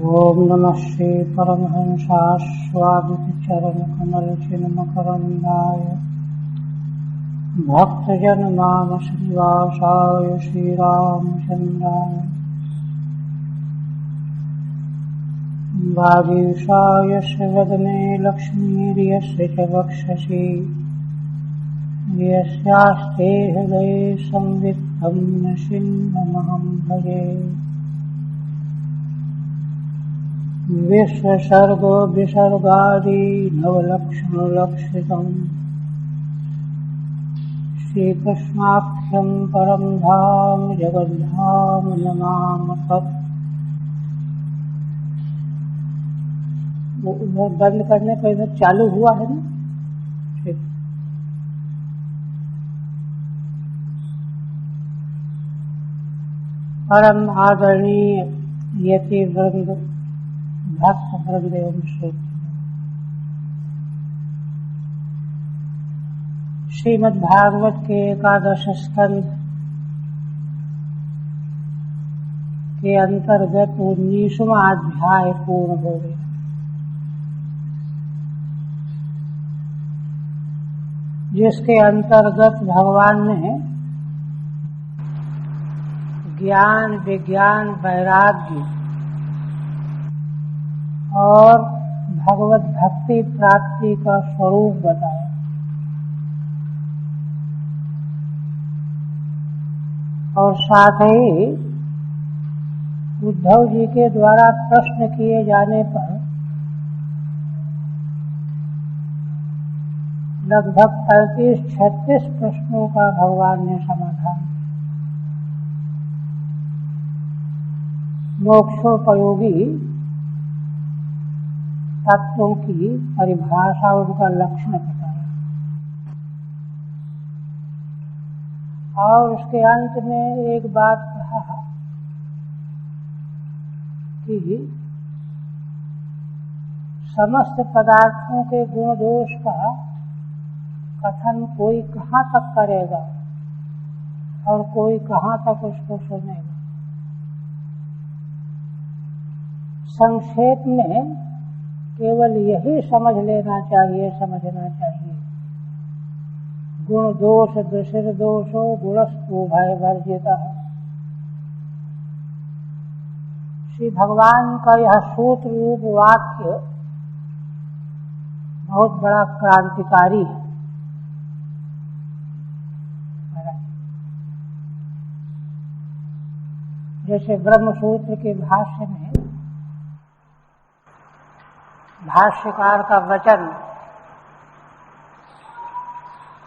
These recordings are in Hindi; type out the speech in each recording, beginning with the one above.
ओम नमः श्री परमहंसास्वादित चरण कमल चिन्मकरंदाय भक्तजन मानस निवासाय श्रीरामचंद्राय वागीशाय वदने लक्ष्मीर्यस्य च वक्षसि यस्यास्ते हृदये संवित्तं नृसिंहमहं भजे। विश्वसर्गो विसर्गादि नवलक्षणलक्षितम् श्रीकृष्णाख्यं परं धाम जगद्धाम नमामि तत्। वो बंद करने पर इधर चालू हुआ है ना। ठीक। परम आदरणीय यति वृंद भक्त वृंद एवं श्रीमद् भागवत के एकादश स्कंध के अंतर्गत 19वां अध्याय पूर्ण हो गया। जिसके अंतर्गत भगवान ने ज्ञान विज्ञान वैराग्य और भगवत भक्ति प्राप्ति का स्वरूप बताया। और साथ ही उद्धव जी के द्वारा प्रश्न किए जाने पर लगभग 35-36 प्रश्नों का भगवान ने समाधान किया। मोक्षोपयोगी तत्वों की परिभाषा उनका लक्षण बताया और उसके अंत में एक बात कहा कि समस्त पदार्थों के गुण दोष का कथन कोई कहाँ तक करेगा और कोई कहाँ तक उसको सुनेगा। संक्षेप में केवल यही समझ लेना चाहिए, समझना चाहिए। गुण दोष दृशिर दोषो गुणस्तु भय वर्जितः। श्री भगवान का यह सूत्र रूप वाक्य बहुत बड़ा क्रांतिकारी है। जैसे ब्रह्म सूत्र के भाष्य में भाष्यकार का वचन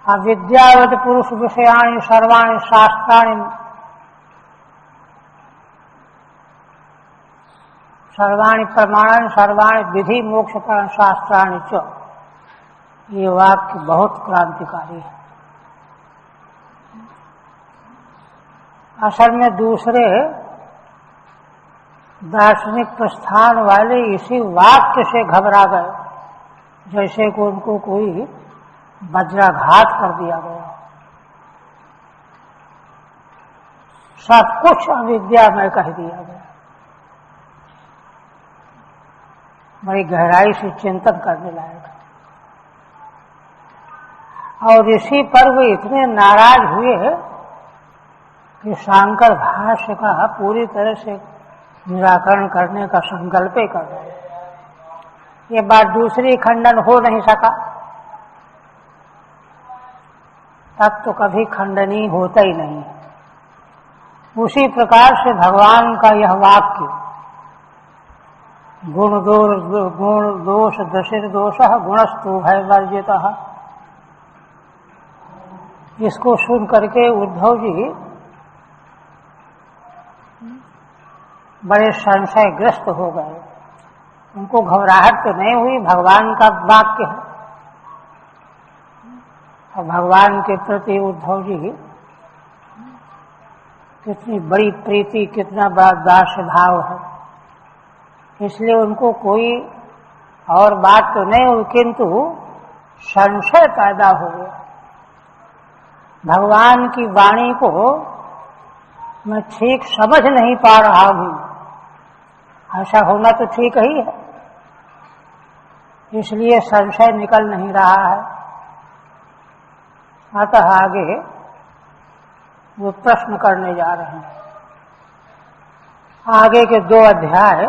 अविद्यावत पुरुष विषयाणि सर्वाणि शास्त्राणि सर्वाणि प्रमाणानि सर्वाणि विधि मोक्षकरण शास्त्राणि च। ये वाक्य बहुत क्रांतिकारी है। असल में दूसरे दार्शनिक प्रस्थान वाले इसी वाक्य से घबरा गए, जैसे कि उनको कोई वज्राघात कर दिया गया। सब कुछ अविद्या में कह दिया गया। बड़ी गहराई से चिंतन करने लायक। और इसी पर वे इतने नाराज हुए कि शांकर भाष्य का पूरी तरह से निराकरण करने का संकल्प कर रहे। ये बात दूसरी खंडन हो नहीं सका, तब तो कभी खंडनी होता ही नहीं। उसी प्रकार से भगवान का यह वाक्य गुण दोष दशिर दोषः गुणस्तु भय वर्जितः, इसको सुन करके उद्धव जी बड़े संशयग्रस्त हो गए। उनको घबराहट तो नहीं हुई, भगवान का वाक्य है और भगवान के प्रति उद्धव जी कितनी बड़ी प्रीति, कितना बड़ा दास भाव है, इसलिए उनको कोई और बात तो नहीं हुई, किंतु संशय पैदा हो गया। भगवान की वाणी को मैं ठीक समझ नहीं पा रहा हूँ, ऐसा होना तो ठीक ही है, इसलिए संशय निकल नहीं रहा है। अतः आगे वो प्रश्न करने जा रहे हैं। आगे के 2 अध्याय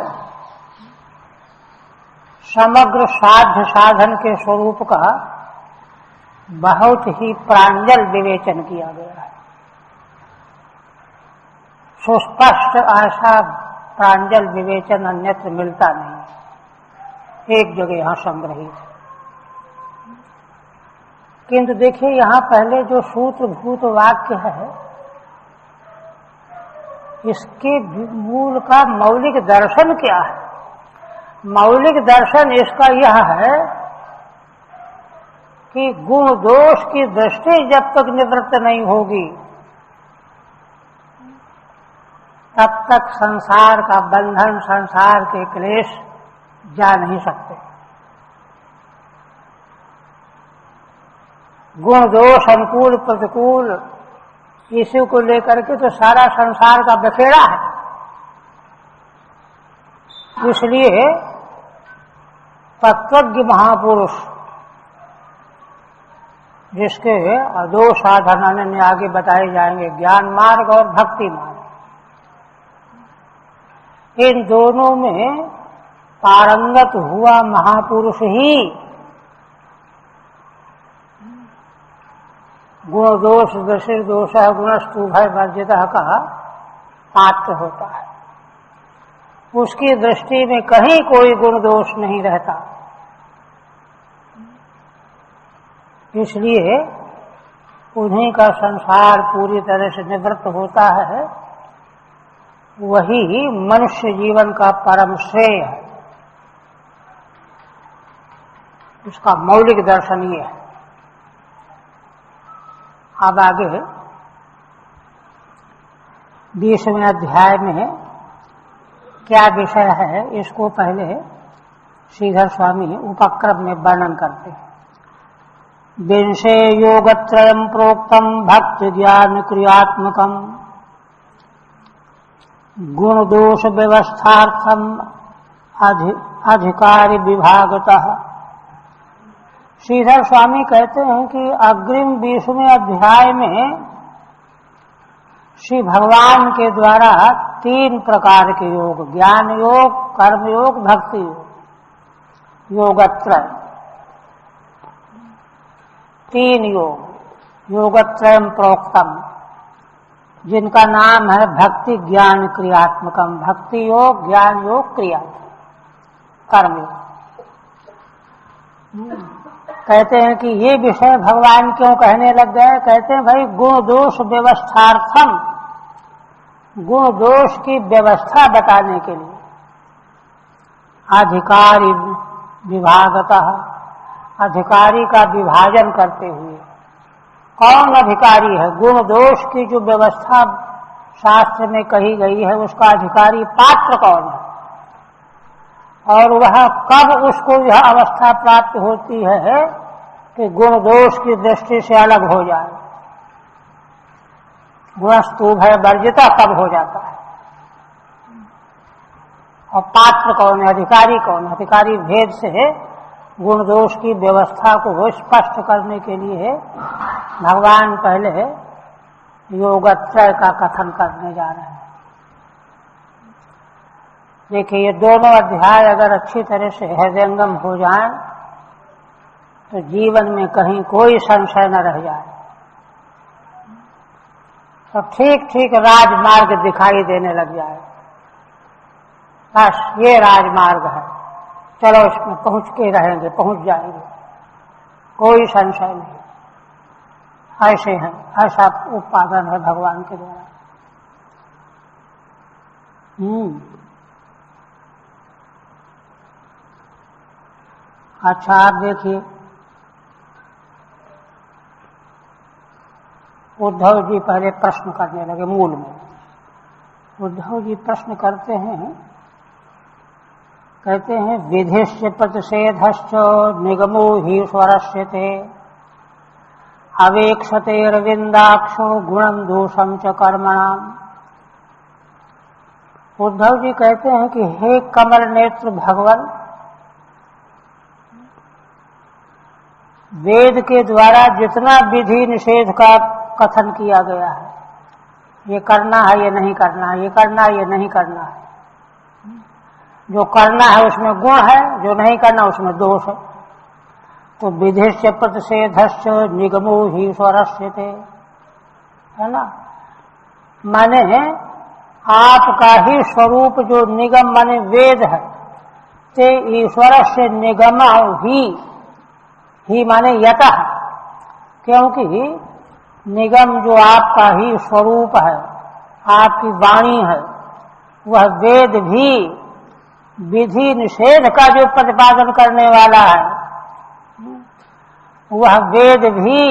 समग्र साध्य साधन के स्वरूप का बहुत ही प्रांजल विवेचन किया गया है। सुस्पष्ट ऐसा प्रांजल विवेचन अन्यत्र मिलता नहीं, एक जगह यहां संग्रहित है। किंतु देखिए यहां पहले जो सूत्रभूत वाक्य है, इसके मूल का मौलिक दर्शन क्या है? मौलिक दर्शन इसका यह है कि गुण दोष की दृष्टि जब तक निवृत्त नहीं होगी तब तक संसार का बंधन, संसार के क्लेश जा नहीं सकते। गुण दोष अनुकूल प्रतिकूल इसी को लेकर के तो सारा संसार का बखेड़ा है। इसलिए तत्वज्ञ महापुरुष, जिसके 2 साधन अन्य आगे बताए जाएंगे, ज्ञान मार्ग और भक्ति मार्ग, इन दोनों में पारंगत हुआ महापुरुष ही गुण दोष दृष्टि दोष गुणस्तु भय वर्जितः का पात्र होता है। उसकी दृष्टि में कहीं कोई गुण दोष नहीं रहता। इसलिए उन्हीं का संसार पूरी तरह से निवृत्त होता है। वही मनुष्य जीवन का परम श्रेय है। उसका मौलिक दर्शन ये है। अब आगे 20वें अध्याय में क्या विषय है, इसको पहले श्रीधर स्वामी उपक्रम में वर्णन करते हैं। विंशे योगत्रयम् प्रोक्तम् भक्ति ज्ञान क्रियात्मकम् गुण दोष व्यवस्थार्थम अधिकारी विभागतः। श्रीधर स्वामी कहते हैं कि अग्रिम 20वें अध्याय में श्री भगवान के द्वारा 3 प्रकार के योग, ज्ञान योग, कर्म योग, भक्ति योग, योगत्रय, 3 योग, योगत्रयम् प्रोक्तम, जिनका नाम है भक्ति ज्ञान क्रियात्मकम। भक्ति योग, ज्ञान योग, क्रिया कर्म योग। कहते हैं कि ये विषय भगवान क्यों कहने लग गए? कहते हैं भाई गुण दोष व्यवस्थार्थम, गुण दोष की व्यवस्था बताने के लिए अधिकारी विभागतः, अधिकारी का विभाजन करते हुए। कौन अधिकारी है? गुण दोष की जो व्यवस्था शास्त्र में कही गई है उसका अधिकारी पात्र कौन है, और वह कब उसको यह अवस्था प्राप्त होती है कि गुण दोष की दृष्टि से अलग हो जाए। गुणस्तु भय वर्जिता कब हो जाता है, और पात्र कौन है, अधिकारी कौन है? अधिकारी भेद से गुण दोष की व्यवस्था को स्पष्ट करने के लिए भगवान पहले योगत्रय का कथन करने जा रहे हैं। देखिए ये दोनों अध्याय अगर अच्छी तरह से हृदयंगम हो जाएं तो जीवन में कहीं कोई संशय न रह जाए, तो ठीक ठीक राजमार्ग दिखाई देने लग जाए। बस ये राजमार्ग है, चलो इसमें पहुंच के रहेंगे, पहुंच जाएंगे, कोई संशय नहीं। ऐसे हैं, ऐसा उत्पादन है भगवान के द्वारा। अच्छा आप देखिए, उद्धव जी पहले प्रश्न करने लगे। मूल में उद्धव जी प्रश्न करते हैं, कहते हैं विधिश्च प्रतिषेधश्च निगमो हि स्वरस्य ते अवेक्षते अरविंदाक्षो गुणम दोषम च कर्मणाम। उद्धव जी कहते हैं कि हे कमल नेत्र भगवान, वेद के द्वारा जितना विधि निषेध का कथन किया गया है, ये करना है, ये नहीं करना है, ये करना है, ये नहीं करना है, जो करना है उसमें गुण है, जो नहीं करना उसमें दोष है। तो विधिश्च प्रतिषेधश्च निगमो ही स्वरस्य थे, है ना। माने आपका ही स्वरूप जो निगम माने वेद है, ते ईश्वर से निगम ही माने यतः, क्योंकि निगम जो आपका ही स्वरूप है, आपकी वाणी है, वह वेद भी विधि निषेध का जो प्रतिपादन करने वाला है, वह वेद भी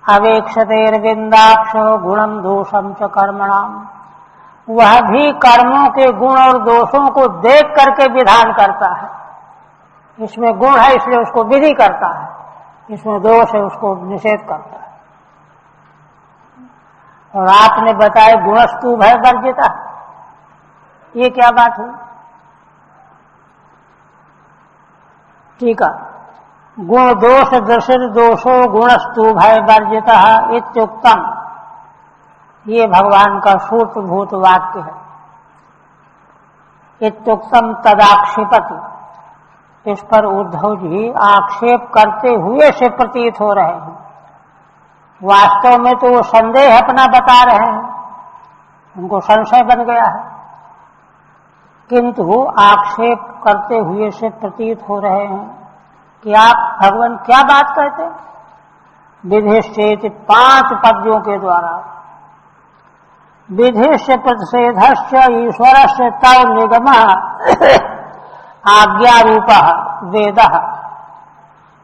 अवेक्षतेर्विंदाक्ष गुणम दोषम च कर्मणाम, वह भी कर्मों के गुण और दोषों को देख करके विधान करता है। इसमें गुण है इसलिए उसको विधि करता है, इसमें दोष है उसको निषेध करता है। और आपने बताया गुणस्तु भय वर्जिता, ये क्या बात हुई? ठीक है, गुण दोष दृशिर दोषो गुणस्तु भय वर्जिता इत्युक्तम, ये भगवान का सूत्रभूत वाक्य है। इत्युक्तम तदाक्षेपति, इस पर उद्धव जी आक्षेप करते हुए से प्रतीत हो रहे हैं। वास्तव में तो वो संदेह अपना बता रहे हैं, उनको संशय बन गया है, किंतु आक्षेप करते हुए से प्रतीत हो रहे हैं कि आप भगवान क्या बात कहते हैं। विधिश्चेत 5 पद्यों के द्वारा विधिश्च प्रतिषेधश्च ईश्वरस्य तव निगमः आज्ञा रूपः वेदः,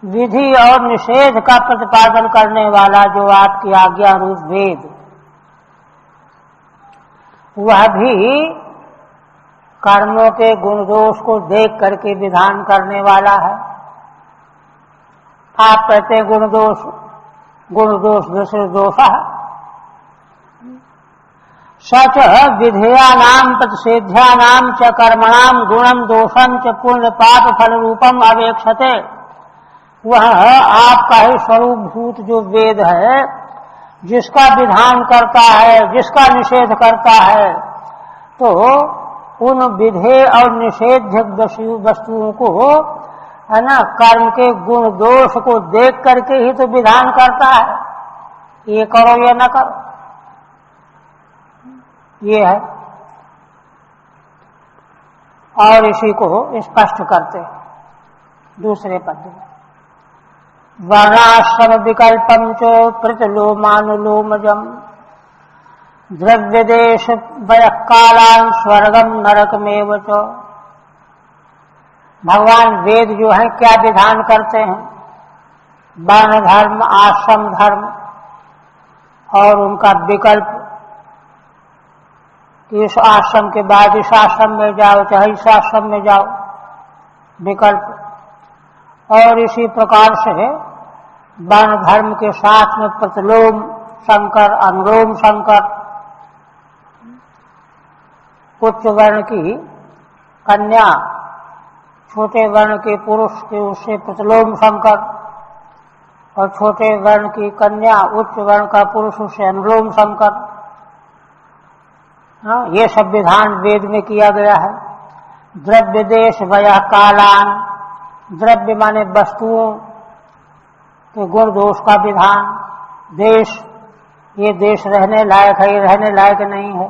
विधि और निषेध का प्रतिपादन करने वाला जो आपकी आज्ञा रूप वेद, वह भी कर्मों के गुण दोष को देख करके विधान करने वाला है। आप कहते हैं गुण दोष दूसरे दोषः, सच विधेयानाम प्रतिषेध्यानाम च कर्मणाम गुणम दोषम च पुण्य पाप फल रूपम अवेक्षते, वह आपका ही स्वरूप भूत जो वेद है, जिसका विधान करता है, जिसका निषेध करता है, तो उन विधेय और निषेध्य वस्तुओं को, है ना, कर्म के गुण दोष को देख करके ही तो विधान करता है, ये करो या न करो, ये है। और इसी को स्पष्ट करते दूसरे पद में, वर्णाश्रम विकल्पम चो प्रतिलोमानुलोमजम द्रव्य देश वयकालान स्वर्गम नरकमेव च। भगवान वेद जो है क्या विधान करते हैं, वर्ण धर्म, आश्रम धर्म और उनका विकल्प, इस आश्रम के बाद इस आश्रम में जाओ, चाहे इस आश्रम में जाओ, विकल्प। और इसी प्रकार से वर्ण धर्म के साथ में प्रतिलोम संकर, अनुलोम संकर, उच्च वर्ण की कन्या छोटे वर्ण के पुरुष के उससे प्रतिलोम संकर, और छोटे वर्ण की कन्या उच्च वर्ण का पुरुष उससे अनुलोम संकर। ये सब विधान वेद में किया गया है। द्रव्य देश वयः कालान, द्रव्य माने वस्तुओं के गुण दोष का विधान, देश, ये देश रहने लायक है, ये रहने लायक नहीं है,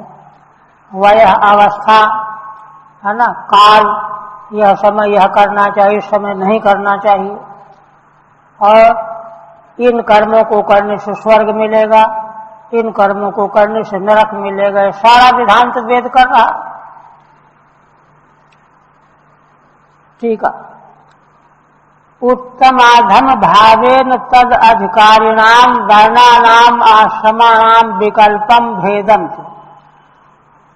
वयः अवस्था, है ना, काल, यह समय यह करना चाहिए, इस समय नहीं करना चाहिए, और इन कर्मों को करने से स्वर्ग मिलेगा, इन कर्मों को करने से नरक मिलेगा, सारा विधान तो वेद कर रहा। ठीक है, उत्तमाधम भावेन तद अधिकारिणाम वर्णानाम आश्रमाणाम विकल्पम भेदम,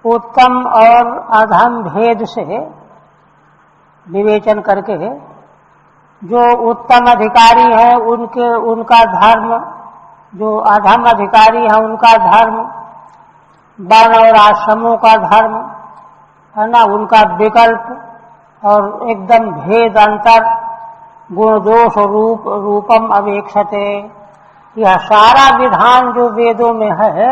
उत्तम और अधम भेद से विवेचन करके जो उत्तम अधिकारी है उनका धर्म, जो अधम अधिकारी है उनका धर्म, वर्ण और आश्रमों का धर्म, है ना, उनका विकल्प और एकदम भेद अंतर, गुण दोष रूपम अवेक्षते, यह सारा विधान जो वेदों में है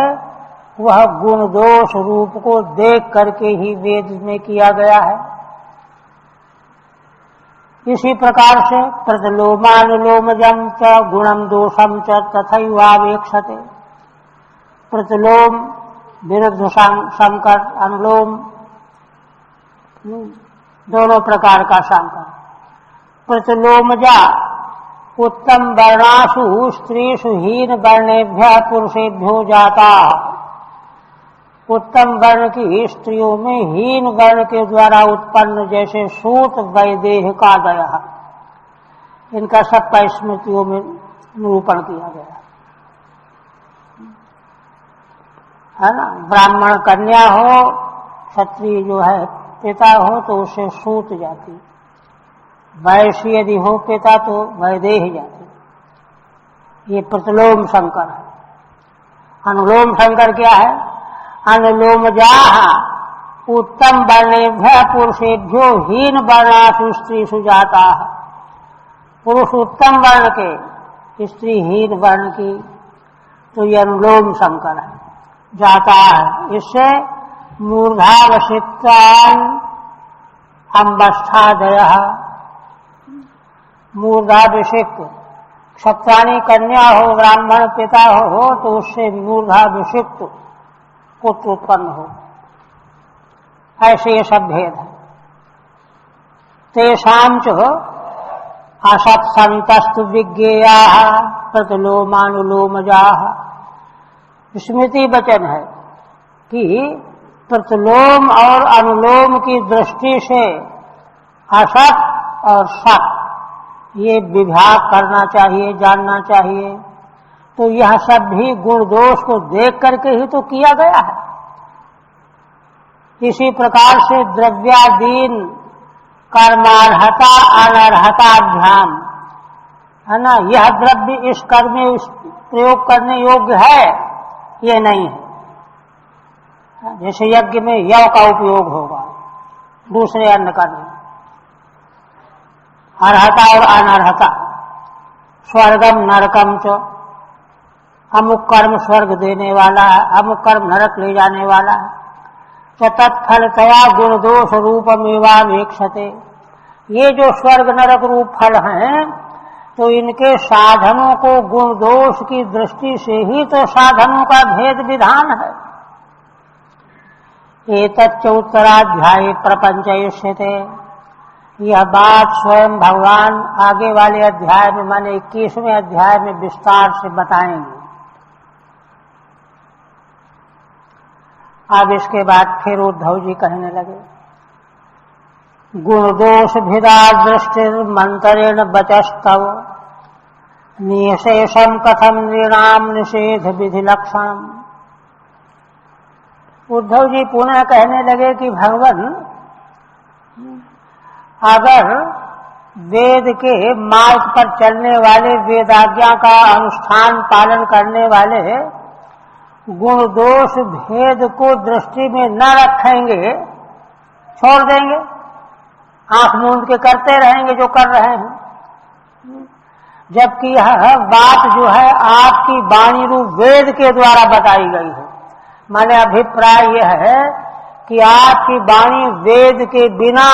वह गुण दोष रूप को देख करके ही वेद में किया गया है। इसी प्रकार से प्रतिलोमानुलोमजं च गुणम दोषम च तथैवावेक्षते, प्रतिलोम विरुद्ध संकर, अनुलोम दोनों प्रकार का संकर। प्रतिलोमजा उत्तम वर्णासु स्त्रीषु हीन वर्णेभ्यः पुरुषेभ्यो जाता, उत्तम वर्ण की स्त्रियों में हीन वर्ण के द्वारा उत्पन्न, जैसे सूत वैदेह का दया, इनका सबका स्मृतियों में निरूपण किया गया है ना। ब्राह्मण कन्या हो, क्षत्रिय जो है पिता हो तो उससे सूत जाति, वैश्य यदि हो पिता तो वैदेह जाति। ये प्रतिलोम संकर है। अनुलोम संकर क्या है? अनुलोमजाः उत्तम वर्णेभ्यः पुरुषेभ्यो हीन वर्णासु स्त्रीषु जाताः, पुरुष उत्तम वर्ण के, स्त्री हीन वर्ण की, तो ये अनुलोम संकर है, जाता है। इससे मूर्धावशिष्टान अम्बस्थादयः, मूर्धाभिषिक्त क्षत्राणी कन्या हो, ब्राह्मण पिता हो तो उससे मूर्धाभिषिक्त पुत्र उत्पन्न हो, ऐसे ये सब भेद है। तेषां च असत्सन्तस्तु विज्ञेयाः प्रतिलोमानुलोमजाः। स्मृति वचन है कि प्रतिलोम और अनुलोम की दृष्टि से असत और सत ये विभाग करना चाहिए, जानना चाहिए। तो यह सब भी गुण दोष को देख करके ही तो किया गया है। इसी प्रकार से द्रव्यादीन कर्मार्हता अनर्हताभ्याम, है ना, यह द्रव्य इस कर्म में प्रयोग करने योग्य है, ये नहीं है। जैसे यज्ञ में यव का उपयोग होगा दूसरे अन्न कर्म में, अर्हता और अनर्हता, स्वर्गम नरकम च, अमुक कर्म स्वर्ग देने वाला है, अमुक कर्म नरक ले जाने वाला है। तत्फलतया गुण दोष रूपमेवावेक्षते, ये जो स्वर्ग नरक रूप फल हैं तो इनके साधनों को गुण दोष की दृष्टि से ही तो साधनों का भेद विधान है। एतच्च उत्तराध्याये प्रपंचयिष्यते, यह बात स्वयं भगवान आगे वाले अध्याय में, माने 21वें अध्याय में विस्तार से बताएंगे। अब इसके बाद फिर उद्धव जी कहने लगे, गुण दोष भिदा दृष्टिर्मंतरेण बचस्तव निशेषम कथम नृणाम निषेध विधि लक्षणम। उद्धव जी पुनः कहने लगे कि भगवान, अगर वेद के मार्ग पर चलने वाले, वेदाज्ञा का अनुष्ठान पालन करने वाले गुण दोष भेद को दृष्टि में न रखेंगे, छोड़ देंगे, आंख मूंद के करते रहेंगे जो कर रहे हैं, जबकि यह बात जो है आपकी वाणी रूप वेद के द्वारा बताई गई है। माने अभिप्राय यह है कि आपकी वाणी वेद के बिना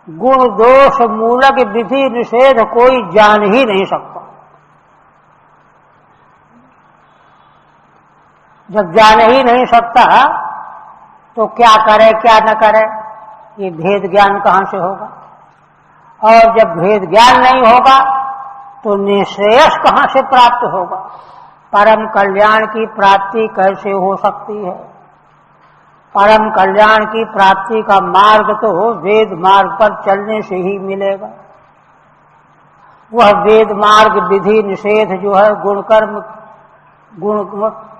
गुण दोष मूलक विधि निषेध कोई जान ही नहीं सकता। जब जान ही नहीं सकता तो क्या करे क्या न करे, ये भेद ज्ञान कहां से होगा? और जब भेद ज्ञान नहीं होगा तो निश्रेयस कहां से प्राप्त होगा? परम कल्याण की प्राप्ति कैसे हो सकती है? परम कल्याण की प्राप्ति का मार्ग तो वेद मार्ग पर चलने से ही मिलेगा। वह वेद मार्ग विधि निषेध जो है गुण कर्म गुण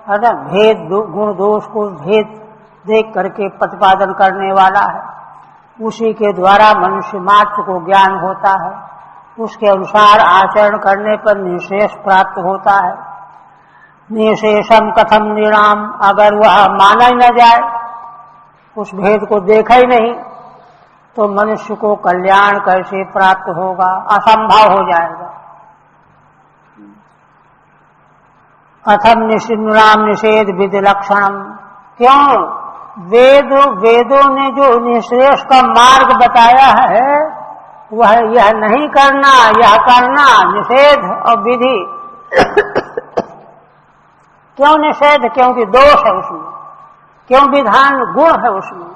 भेद गुण दोष को भेद देख करके प्रतिपादन करने वाला है, उसी के द्वारा मनुष्य मात्र को ज्ञान होता है। उसके अनुसार आचरण करने पर निशेष प्राप्त होता है। निशेषम कथम निर्णाम, अगर वह माना ही न जाए उस भेद को देखा ही नहीं, तो मनुष्य को कल्याण कैसे प्राप्त होगा? असंभव हो जाएगा। अथम निषिन्नाम निषेध विधि लक्षणम। क्यों? वेदों ने जो निःश्रेष का मार्ग बताया है वह यह नहीं करना, यह करना, निषेध और विधि। क्यों निषेध? क्योंकि दोष है उसमें। क्यों विधान? गुण है उसमें।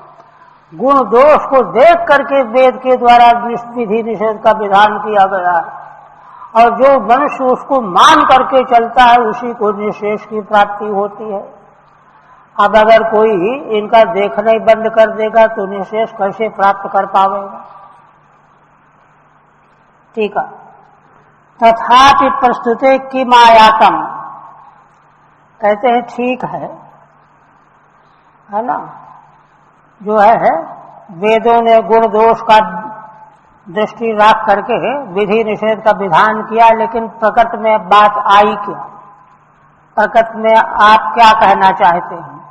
गुण दोष को देख करके वेद के द्वारा विधि निषेध का विधान किया गया है, और जो मनुष्य उसको मान करके चलता है उसी को निःशेष की प्राप्ति होती है। अब अगर कोई इनका देखना ही बंद कर देगा तो निःशेष कैसे प्राप्त कर पावेगा? ठीक है। तथापि प्रस्तुते किम आयातम। कहते हैं ठीक है ना, जो है वेदों ने गुण दोष का दृष्टि रख करके विधि निषेध का विधान किया, लेकिन प्रकृति में बात आई क्या? प्रकृति में आप क्या कहना चाहते हैं?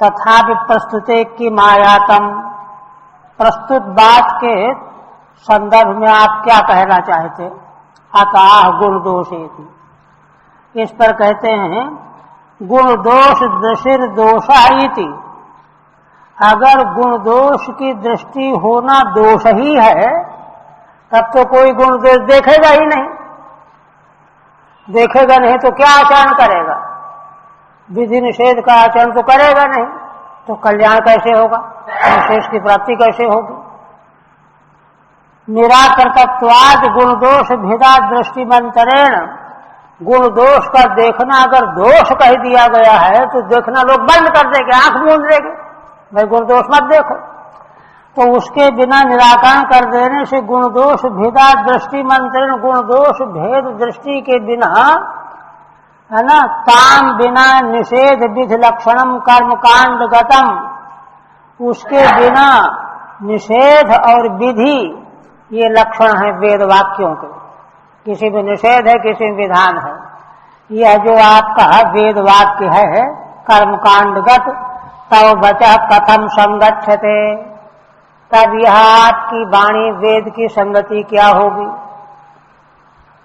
तथापि प्रस्तुते किम आयातम। प्रस्तुत बात के संदर्भ में आप क्या कहना चाहते? अतः गुण दोषेति। इस पर कहते हैं गुण दोष दृशिर दोषाइति। अगर गुण दोष की दृष्टि होना दोष ही है तब तो कोई गुण दोष देखेगा ही नहीं। देखेगा नहीं तो क्या आचरण करेगा? विधि निषेध का आचरण तो करेगा नहीं, तो कल्याण कैसे होगा? निषेध की प्राप्ति कैसे होगी? निराकृतत्वाद गुण दोष भेदा दृष्टिमंतरेण। गुण दोष का देखना अगर दोष कह दिया गया है तो देखना लोग बंद कर देंगे, आंख मूंद देंगे, भाई गुण दोष मत देखो। तो उसके बिना निराकरण कर देने से गुण दोष भेदा दृष्टिमंतरेण, गुण दोष भेद दृष्टि के बिना, है ना, काम बिना निषेध विधि लक्षणम कर्म कांड गतम, उसके बिना निषेध और विधि ये लक्षण है वेद वाक्यों के। किसी में निषेध है, किसी में विधान है। यह जो आपका वेद वाक्य है कर्मकांडगत, तव बचा कथम संगच्छते, तब यह आपकी वाणी वेद की संगति क्या होगी?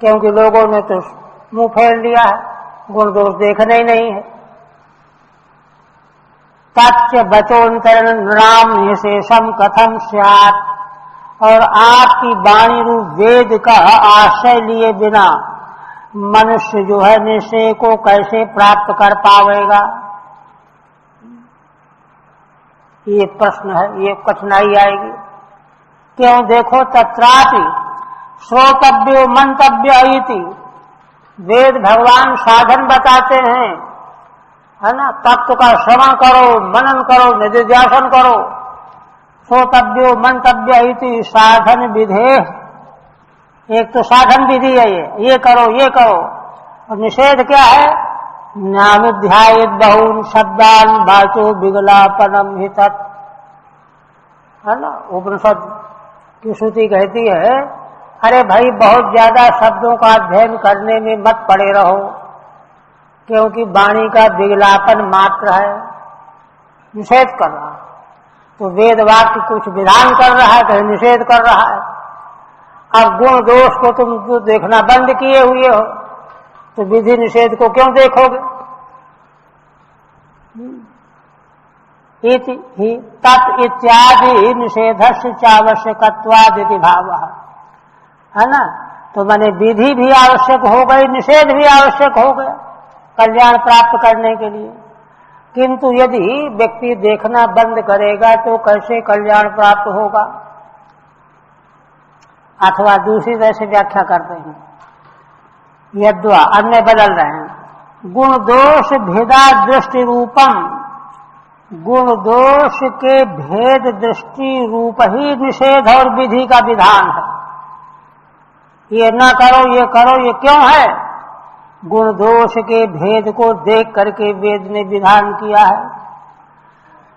क्योंकि लोगों ने तो मुंह फेर लिया है, गुण दोष देखना ही नहीं है। तच्च बचोन्तरण नृणाम निशेषम कथम स्यात्। और आपकी वाणी रूप वेद का आश्रय लिए बिना मनुष्य जो है निश्चय को कैसे प्राप्त कर पावेगा? ये प्रश्न है, ये कठिनाई आएगी। क्यों? देखो तत्रापि श्रोतव्यो मंतव्य इति। वेद भगवान साधन बताते हैं, है ना, तत्व का श्रवण करो, मनन करो, निधिध्यासन करो। श्रोतव्यो मंतव्य इति साधन विधे। एक तो साधन विधि है, ये करो, ये करो। और निषेध क्या है? नानुध्यायेत बहून शब्दान वाचो विगलापनम हितत्, है ना। उपनिषद की श्रुति कहती है, अरे भाई बहुत ज्यादा शब्दों का अध्ययन करने में मत पड़े रहो, क्योंकि वाणी का विगलापन मात्र है। निषेध कर रहा है तो वेद वाक्य कुछ विधान कर रहा है, कहीं निषेध कर रहा है। अब गुण दोष को तुम जो देखना बंद किए हुए हो तो विधि निषेध को क्यों देखोगे? इति ही तत् इत्यादि निषेधस्य चावश्यकत्वादिति भावः, है ना। तो माने विधि भी आवश्यक हो गई, निषेध भी आवश्यक हो गया कल्याण प्राप्त करने के लिए। किंतु यदि व्यक्ति देखना बंद करेगा तो कैसे कल्याण प्राप्त होगा? अथवा दूसरी तरह से व्याख्या करते हैं, यद्वा अन्य बदल रहे हैं। गुण दोष भेदा दृष्टि रूपम। गुण दोष के भेद दृष्टि रूप ही निषेध और विधि का विधान है। ये न करो, ये करो, ये क्यों है? गुण दोष के भेद को देख करके वेद ने विधान किया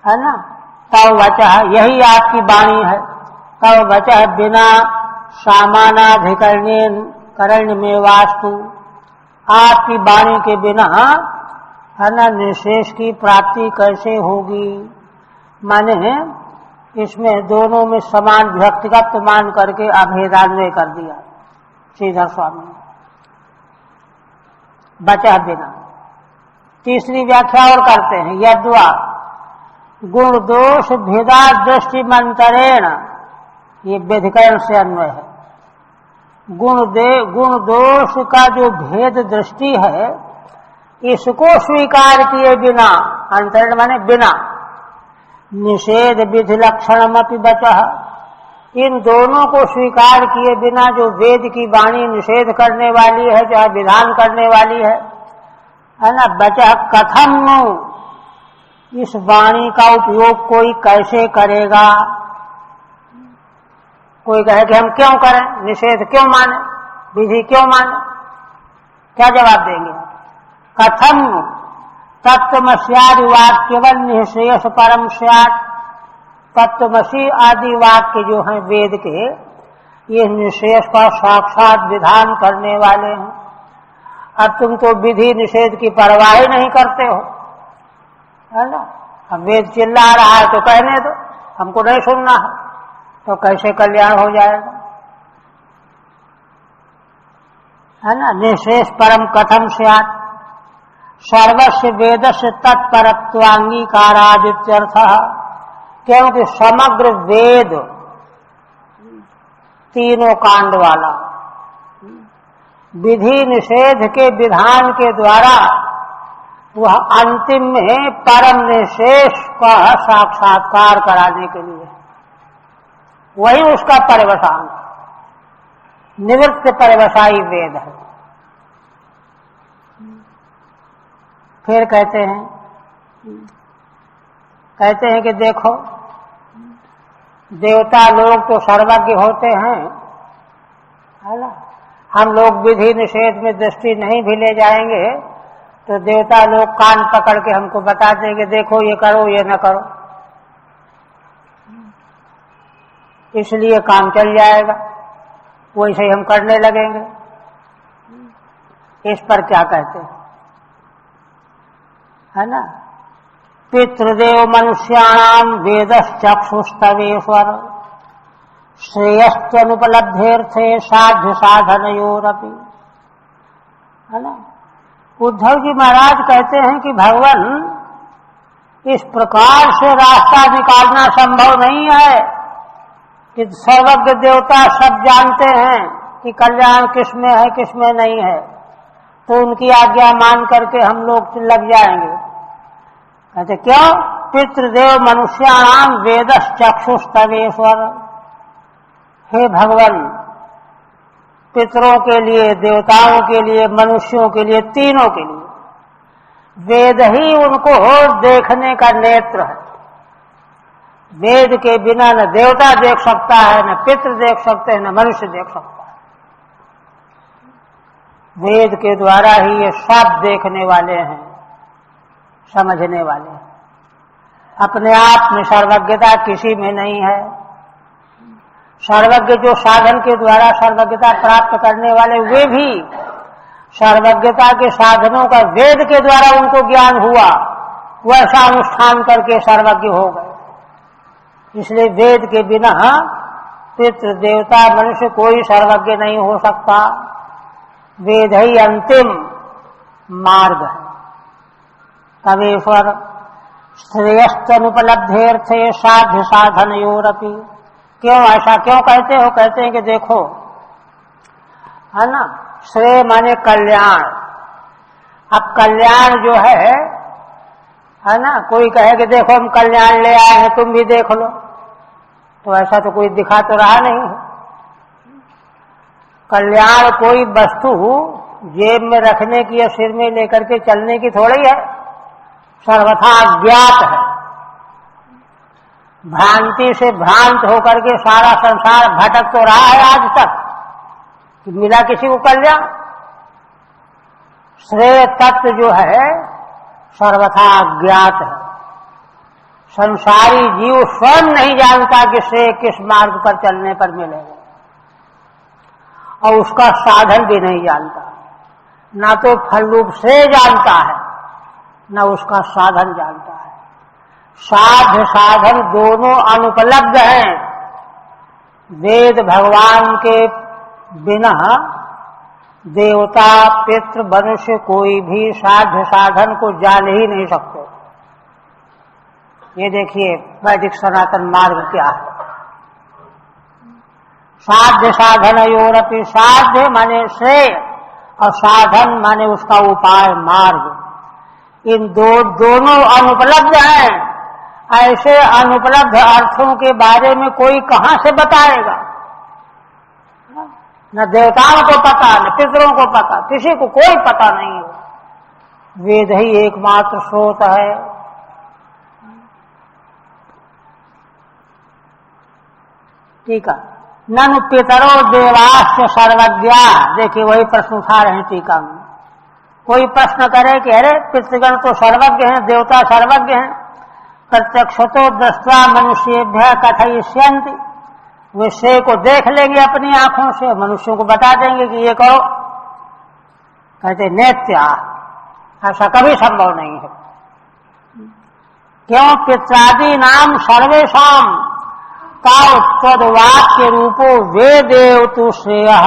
है ना। तव वचः, यही आपकी वाणी है। तव वचः बिना सामानाधिकरण्य में वास्तु। आपकी वाणी के बिना, है ना, निशेष की प्राप्ति कैसे होगी? माने इसमें दोनों में समान व्यक्तिगत मान करके अभेदान्वय कर दिया श्रीधर स्वामी ने, बचा बिना। तीसरी व्याख्या और करते हैं, यद्वा गुण दोष भेदा दृष्टि मंतरेण, ये व्यधिकरण से अन्वय है। गुण दोष का जो भेद दृष्टि है, इसको स्वीकार किए बिना, अंतरण माने बिना, निषेध विधि लक्षणमपि बचः, इन दोनों को स्वीकार किए बिना जो वेद की वाणी निषेध करने वाली है, चाहे विधान करने वाली है ना, बचः कथम नु, इस वाणी का उपयोग कोई कैसे करेगा। कोई कहे कि हम क्यों करें, निषेध क्यों माने, विधि क्यों माने, क्या जवाब देंगे। कथम तत्वमस्यादि वाक्यवल निःश्रेयस परम स्यात्, तत्वमसी आदि वाक्य जो हैं वेद के, ये निषेध का साक्षात विधान करने वाले हैं। अब तुम तो विधि निषेध की परवाह ही नहीं करते हो, है ना। अब वेद चिल्ला रहा है तो कहने दो, हमको नहीं सुनना है, तो कैसे कल्याण हो जाएगा, है ना। निःश्रेयस परम कथम स्यात्, सर्वस्य वेदस्य तत्परत्वांगीकारादित्यर्थः, क्योंकि समग्र वेद तीनों कांड वाला विधि निषेध के विधान के द्वारा वह अंतिम में परम निशेष का साक्षात्कार कराने के लिए, वही उसका पर्यवसान, निवृत्त पर्यवसायी वेद है। फिर कहते हैं कि देखो, देवता लोग तो सर्वज्ञ होते हैं, है ना। हम लोग विधि निषेध में दृष्टि नहीं भी ले जाएंगे तो देवता लोग कान पकड़ के हमको बता देंगे, देखो ये करो ये न करो, इसलिए काम चल जाएगा, वैसे ही हम करने लगेंगे। इस पर क्या कहते हैं, है ना। पितृदेव मनुष्याणाम वेदश्चक्षुस्तवेश्वर श्रेयस्त्वनुपलब्धेर्थे साध्य साधनयोरपि, है ना। उद्धव जी महाराज कहते हैं कि भगवान, इस प्रकार से रास्ता निकालना संभव नहीं है कि सर्वज्ञ देवता सब जानते हैं कि कल्याण किसमें है किसमें नहीं है, तो उनकी आज्ञा मान करके हम लोग लग जाएंगे। कहते क्यों, पितृदेव मनुष्याणाम वेदश्चक्षुस्तवेश्वर, हे भगवान, पितरों के लिए, देवताओं के लिए, मनुष्यों के लिए, तीनों के लिए वेद ही उनको देखने का नेत्र है। वेद के बिना न देवता देख सकता है, न पितृ देख सकते हैं, न मनुष्य देख सकता है। वेद के द्वारा ही ये सब देखने वाले हैं, समझने वाले हैं। अपने आप में सर्वज्ञता किसी में नहीं है। सर्वज्ञ जो साधन के द्वारा सर्वज्ञता प्राप्त करने वाले, वे भी सर्वज्ञता के साधनों का वेद के द्वारा उनको ज्ञान हुआ, वैसा अनुष्ठान करके सर्वज्ञ हो गए। इसलिए वेद के बिना पितृ देवता मनुष्य कोई सर्वज्ञ नहीं हो सकता। वेद ही अंतिम मार्ग है। तवेश्वर श्रेयस्त्वनुपलब्धेर्थे साध्य साधनयोरपि, क्यों ऐसा क्यों कहते हो। कहते हैं कि देखो, है ना, श्रेय माने कल्याण। अब कल्याण जो है ना, कोई कहे कि देखो हम कल्याण ले आए हैं, तुम भी देख लो, तो ऐसा तो कोई दिखा तो रहा नहीं है। कल्याण कोई वस्तु जेब में रखने की या सिर में लेकर के चलने की थोड़ी है, सर्वथा अज्ञात है। भ्रांति से भ्रांत होकर के सारा संसार भटक तो रहा है आज तक, कि मिला किसी को कल्याण। श्रेय तत्व जो है सर्वथा अज्ञात है। संसारी जीव स्वयं नहीं जानता कि श्रेय किस मार्ग पर चलने पर मिलेगा, और उसका साधन भी नहीं जानता। ना तो फल रूप श्रेय जानता है, न उसका साधन जानता है। साध्य साधन दोनों अनुपलब्ध हैं। वेद भगवान के बिना देवता पितृ मनुष्य कोई भी साध्य साधन को जान ही नहीं सकते। ये देखिए वैदिक सनातन मार्ग क्या है। साध्य साधनयोरपि, साध्य माने श्रेय और साधन माने उसका उपाय मार्ग, इन दोनों अनुपलब्ध हैं। ऐसे अनुपलब्ध अर्थों के बारे में कोई कहां से बताएगा? न देवताओं को पता, न पितरों को पता, किसी को कोई पता नहीं है। वेद ही एकमात्र स्रोत है। ठीक है। ननु पितरो देवाश्च सर्वज्ञा, देखिए वही प्रश्न उठा रहे हैं टीका में। कोई प्रश्न करे कि अरे पितृगण तो सर्वज्ञ हैं, देवता सर्वज्ञ हैं, प्रत्यक्षतो दृष्ट्वा मनुष्येभ्यः कथयिष्यन्ति, वे श्रेय को देख लेंगे अपनी आंखों से, मनुष्यों को बता देंगे कि ये करो। कहते नेत्या, ऐसा कभी संभव नहीं है। क्यों? पित्रादि नाम सर्वेषाम तद्वाक्य रूपो वेदेव तु श्रेयः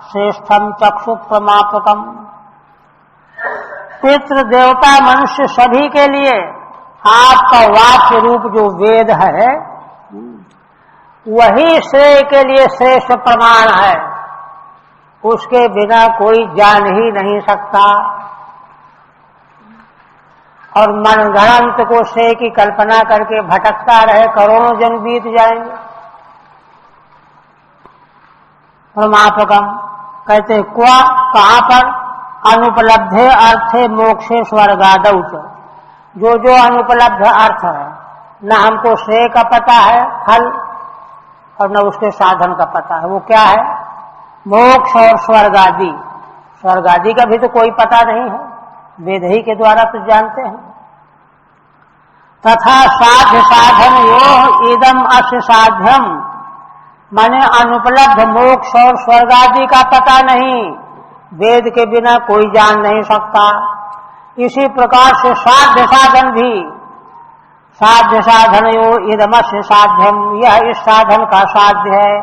श्रेष्ठम चक्षु प्रमापकम। पितृ देवता मनुष्य सभी के लिए आपका वाक्य रूप जो वेद है वही श्रेय के लिए श्रेष्ठ प्रमाण है। उसके बिना कोई जान ही नहीं सकता। और मनगढ़ंत को श्रेय की कल्पना करके भटकता रहे, करोड़ों जन बीत जाएंगे। प्रमापकम कहते क्वा, कहां पर? अनुपलब्धे अर्थे मोक्षे स्वर्गादौ च, जो अनुपलब्ध अर्थ है, न हमको श्रेय का पता है फल और न उसके साधन का पता है। वो क्या है? मोक्ष और स्वर्ग आदि। स्वर्ग आदि का भी तो कोई पता नहीं है, वेद ही के द्वारा तो जानते हैं। तथा साध्य साधन यो इदम अस्य साध्यम, माने अनुपलब्ध मोक्ष और स्वर्ग आदि का पता नहीं, वेद के बिना कोई जान नहीं सकता। इसी प्रकार से साध्य साधन भी, साध्य साधन यो इदम अस्य साध्यम, यह इस साधन का साध्य है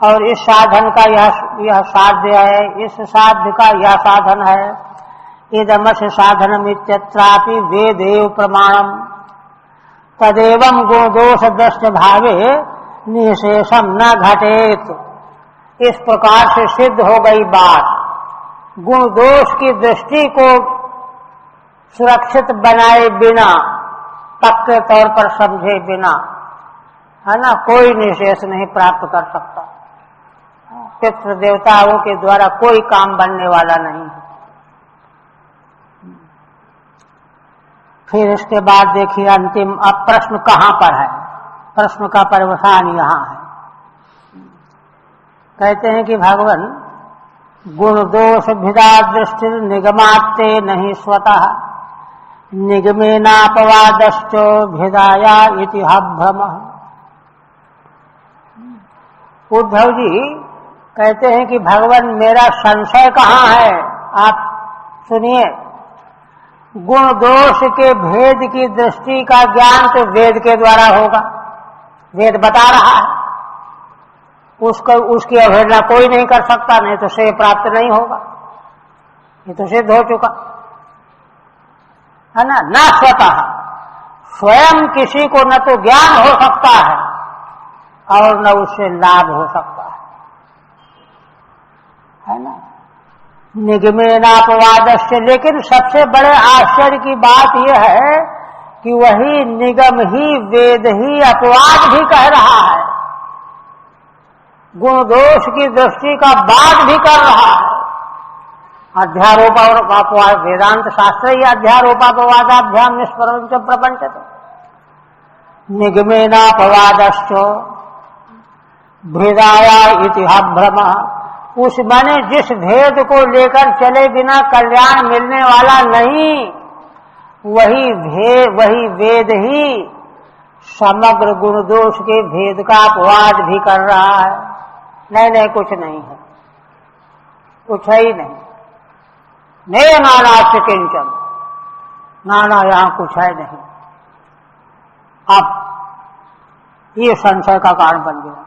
और इस साधन का यह साध्य है, इस साध्य का यह साधन है। इदमस्य साधनम इत्यत्रापि वेदेव प्रमाणम तदेवं गुणदोष दृष्ट भावे निशेषम न घटेत। इस प्रकार से सिद्ध हो गई बात, गुण दोष की दृष्टि को सुरक्षित बनाए बिना, पक्के तौर पर समझे बिना, है ना, कोई निशेष नहीं प्राप्त कर सकता। पितृ देवताओं के द्वारा कोई काम बनने वाला नहीं है। फिर इसके बाद देखिए अंतिम, अब प्रश्न कहां पर है? प्रश्न का परिवसान यहां है। कहते हैं कि भगवान गुण दोष भिदा दृष्टि निगमाते नहीं स्वतः निगमेनापवादश्च भिदाया इति भ्रम। उद्धव जी कहते हैं कि भगवान मेरा संशय कहां है? आप सुनिए, गुण दोष के भेद की दृष्टि का ज्ञान तो वेद के द्वारा होगा, वेद बता रहा है, उसकी अवहेलना कोई नहीं कर सकता, नहीं तो श्रेय प्राप्त नहीं होगा। ये तो सिद्ध हो चुका है ना। न स्वतः, स्वयं किसी को न तो ज्ञान हो सकता है और न उससे लाभ हो सकता है ना। निगमेनापवादस्य, लेकिन सबसे बड़े आश्चर्य की बात यह है कि वही निगम ही वेद ही अपवाद भी कह रहा है, गुण दोष की दृष्टि का वाद भी कर रहा है। अध्यारोप और अपवाद, वेदांत शास्त्र ही अध्यारोपापवादाभ्याम निष्प्रपंच प्रपंचते। निगमेनापवादश्च भेदाया इति भ्रम, उस माने जिस भेद को लेकर चले बिना कल्याण मिलने वाला नहीं, वही वेद ही समग्र गुण दोष के भेद का अपवाद भी कर रहा है। नहीं, कुछ नहीं है, कुछ है ही नहीं। ने नानास्य किंचन, नाना यहां कुछ है नहीं। अब ये संशय का कारण बन गया।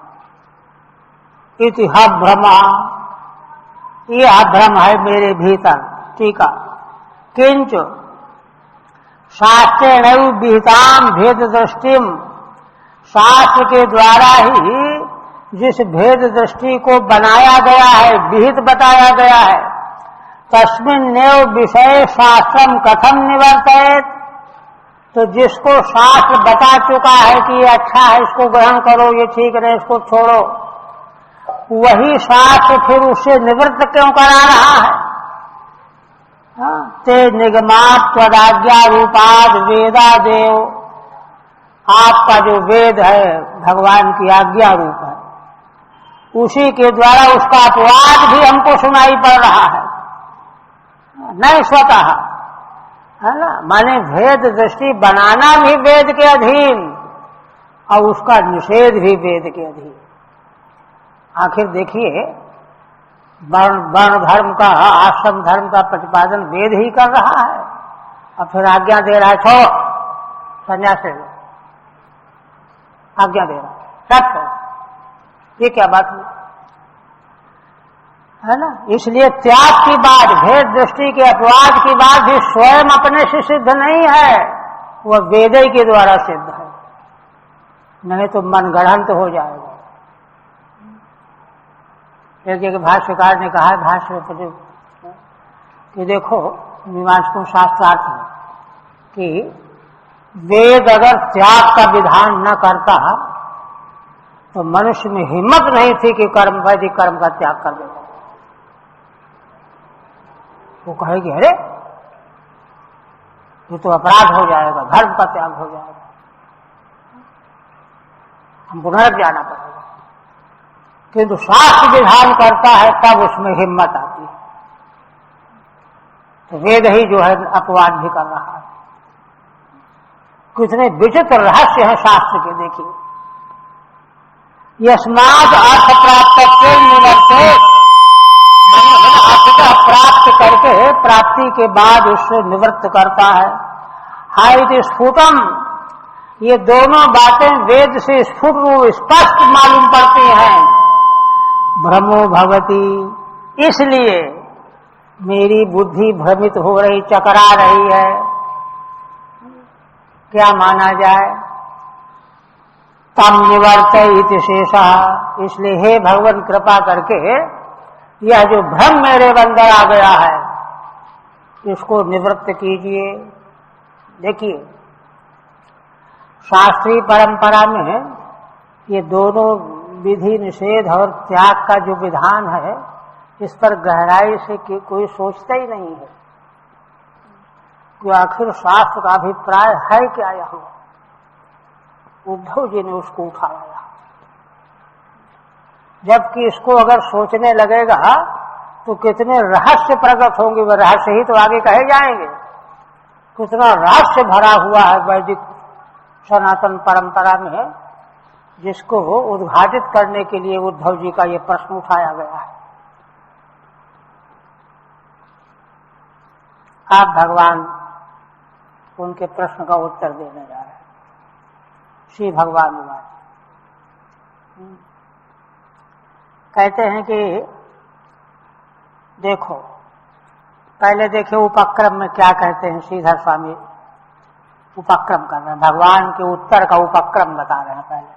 इति भ्रमा, ये भ्रम है मेरे भीतर। ठीक है। किंच शास्त्रेण विहिताम भेद दृष्टिम, शास्त्र के द्वारा ही जिस भेद दृष्टि को बनाया गया है, विहित बताया गया है, तस्मिन्नेव विषय शास्त्रम कथम निवर्तयेत, तो जिसको शास्त्र बता चुका है कि ये अच्छा है, इसको ग्रहण करो, ये ठीक नहीं, इसको छोड़ो, वही शास्त्र फिर उससे निवृत्त क्यों करा रहा है? ते निगमात त्वदाज्ञा रूपाद वेदादेव, आपका जो वेद है भगवान की आज्ञा रूप है, उसी के द्वारा उसका अपवाद भी हमको सुनाई पड़ रहा है, नहीं स्वतः, है ना। माने भेद दृष्टि बनाना भी वेद के अधीन और उसका निषेध भी वेद के अधीन। आखिर देखिए, वर्ण धर्म का, आश्रम धर्म का प्रतिपादन वेद ही कर रहा है और फिर आज्ञा दे रहा है छोड़ो, संन्यास ले लो, आज्ञा दे रहा है, सब छोड़ो। ये क्या बात हुई, है ना। इसलिए त्याग की बात, भेद दृष्टि के अपवाद की बात भी स्वयं अपने से सिद्ध नहीं है, वह वेद के द्वारा सिद्ध है, नहीं तो मनगढ़ंत हो जाएगा। एक जगह भाष्यकार ने कहा है भाष्य कि देखो, मीमांसकों शास्त्रार्थ है कि वेद अगर त्याग का विधान न करता तो मनुष्य में हिम्मत नहीं थी कि कर्म, वैदिक कर्म का त्याग कर देगा। वो कहेगी अरे ये तो अपराध हो जाएगा, धर्म का त्याग हो जाएगा, हम पुनर् जाना पड़ेगा। किंतु शास्त्र विधान करता है तब उसमें हिम्मत आती है। तो वेद ही जो है अपवाद भी कर रहा है। कितने विचित्र रहस्य है शास्त्र के, देखिए। यस्माद अर्थ प्राप्त निवर्ते, अर्थ प्राप्त करके प्राप्ति के बाद उससे निवृत्त करता है। हाइट स्फुटम, ये दोनों बातें वेद से स्पष्ट मालूम पड़ती हैं। भ्रमो भवती, इसलिए मेरी बुद्धि भ्रमित हो रही, चकरा रही है। क्या माना जाए? तम निवर्तयित शेषा, इसलिए हे भगवान कृपा करके यह जो भ्रम मेरे अंदर आ गया है इसको निवृत्त कीजिए। देखिए, शास्त्रीय परंपरा में ये दोनों विधि निषेध और त्याग का जो विधान है, इस पर गहराई से कोई सोचता ही नहीं है कि आखिर शास्त्र का अभिप्राय है क्या। यहाँ उद्धव जी ने उसको उठाया, जबकि इसको अगर सोचने लगेगा तो कितने रहस्य प्रकट होंगे। वह रहस्य ही तो आगे कहे जाएंगे। कितना रहस्य भरा हुआ है वैदिक सनातन परंपरा में, जिसको उद्घाटित करने के लिए उद्धव जी का ये प्रश्न उठाया गया है। आप भगवान उनके प्रश्न का उत्तर देने जा रहे हैं। श्री भगवान कहते हैं कि देखो, पहले देखिए उपक्रम में क्या कहते हैं। श्रीधर स्वामी उपक्रम कर रहे हैं, भगवान के उत्तर का उपक्रम बता रहे हैं। पहले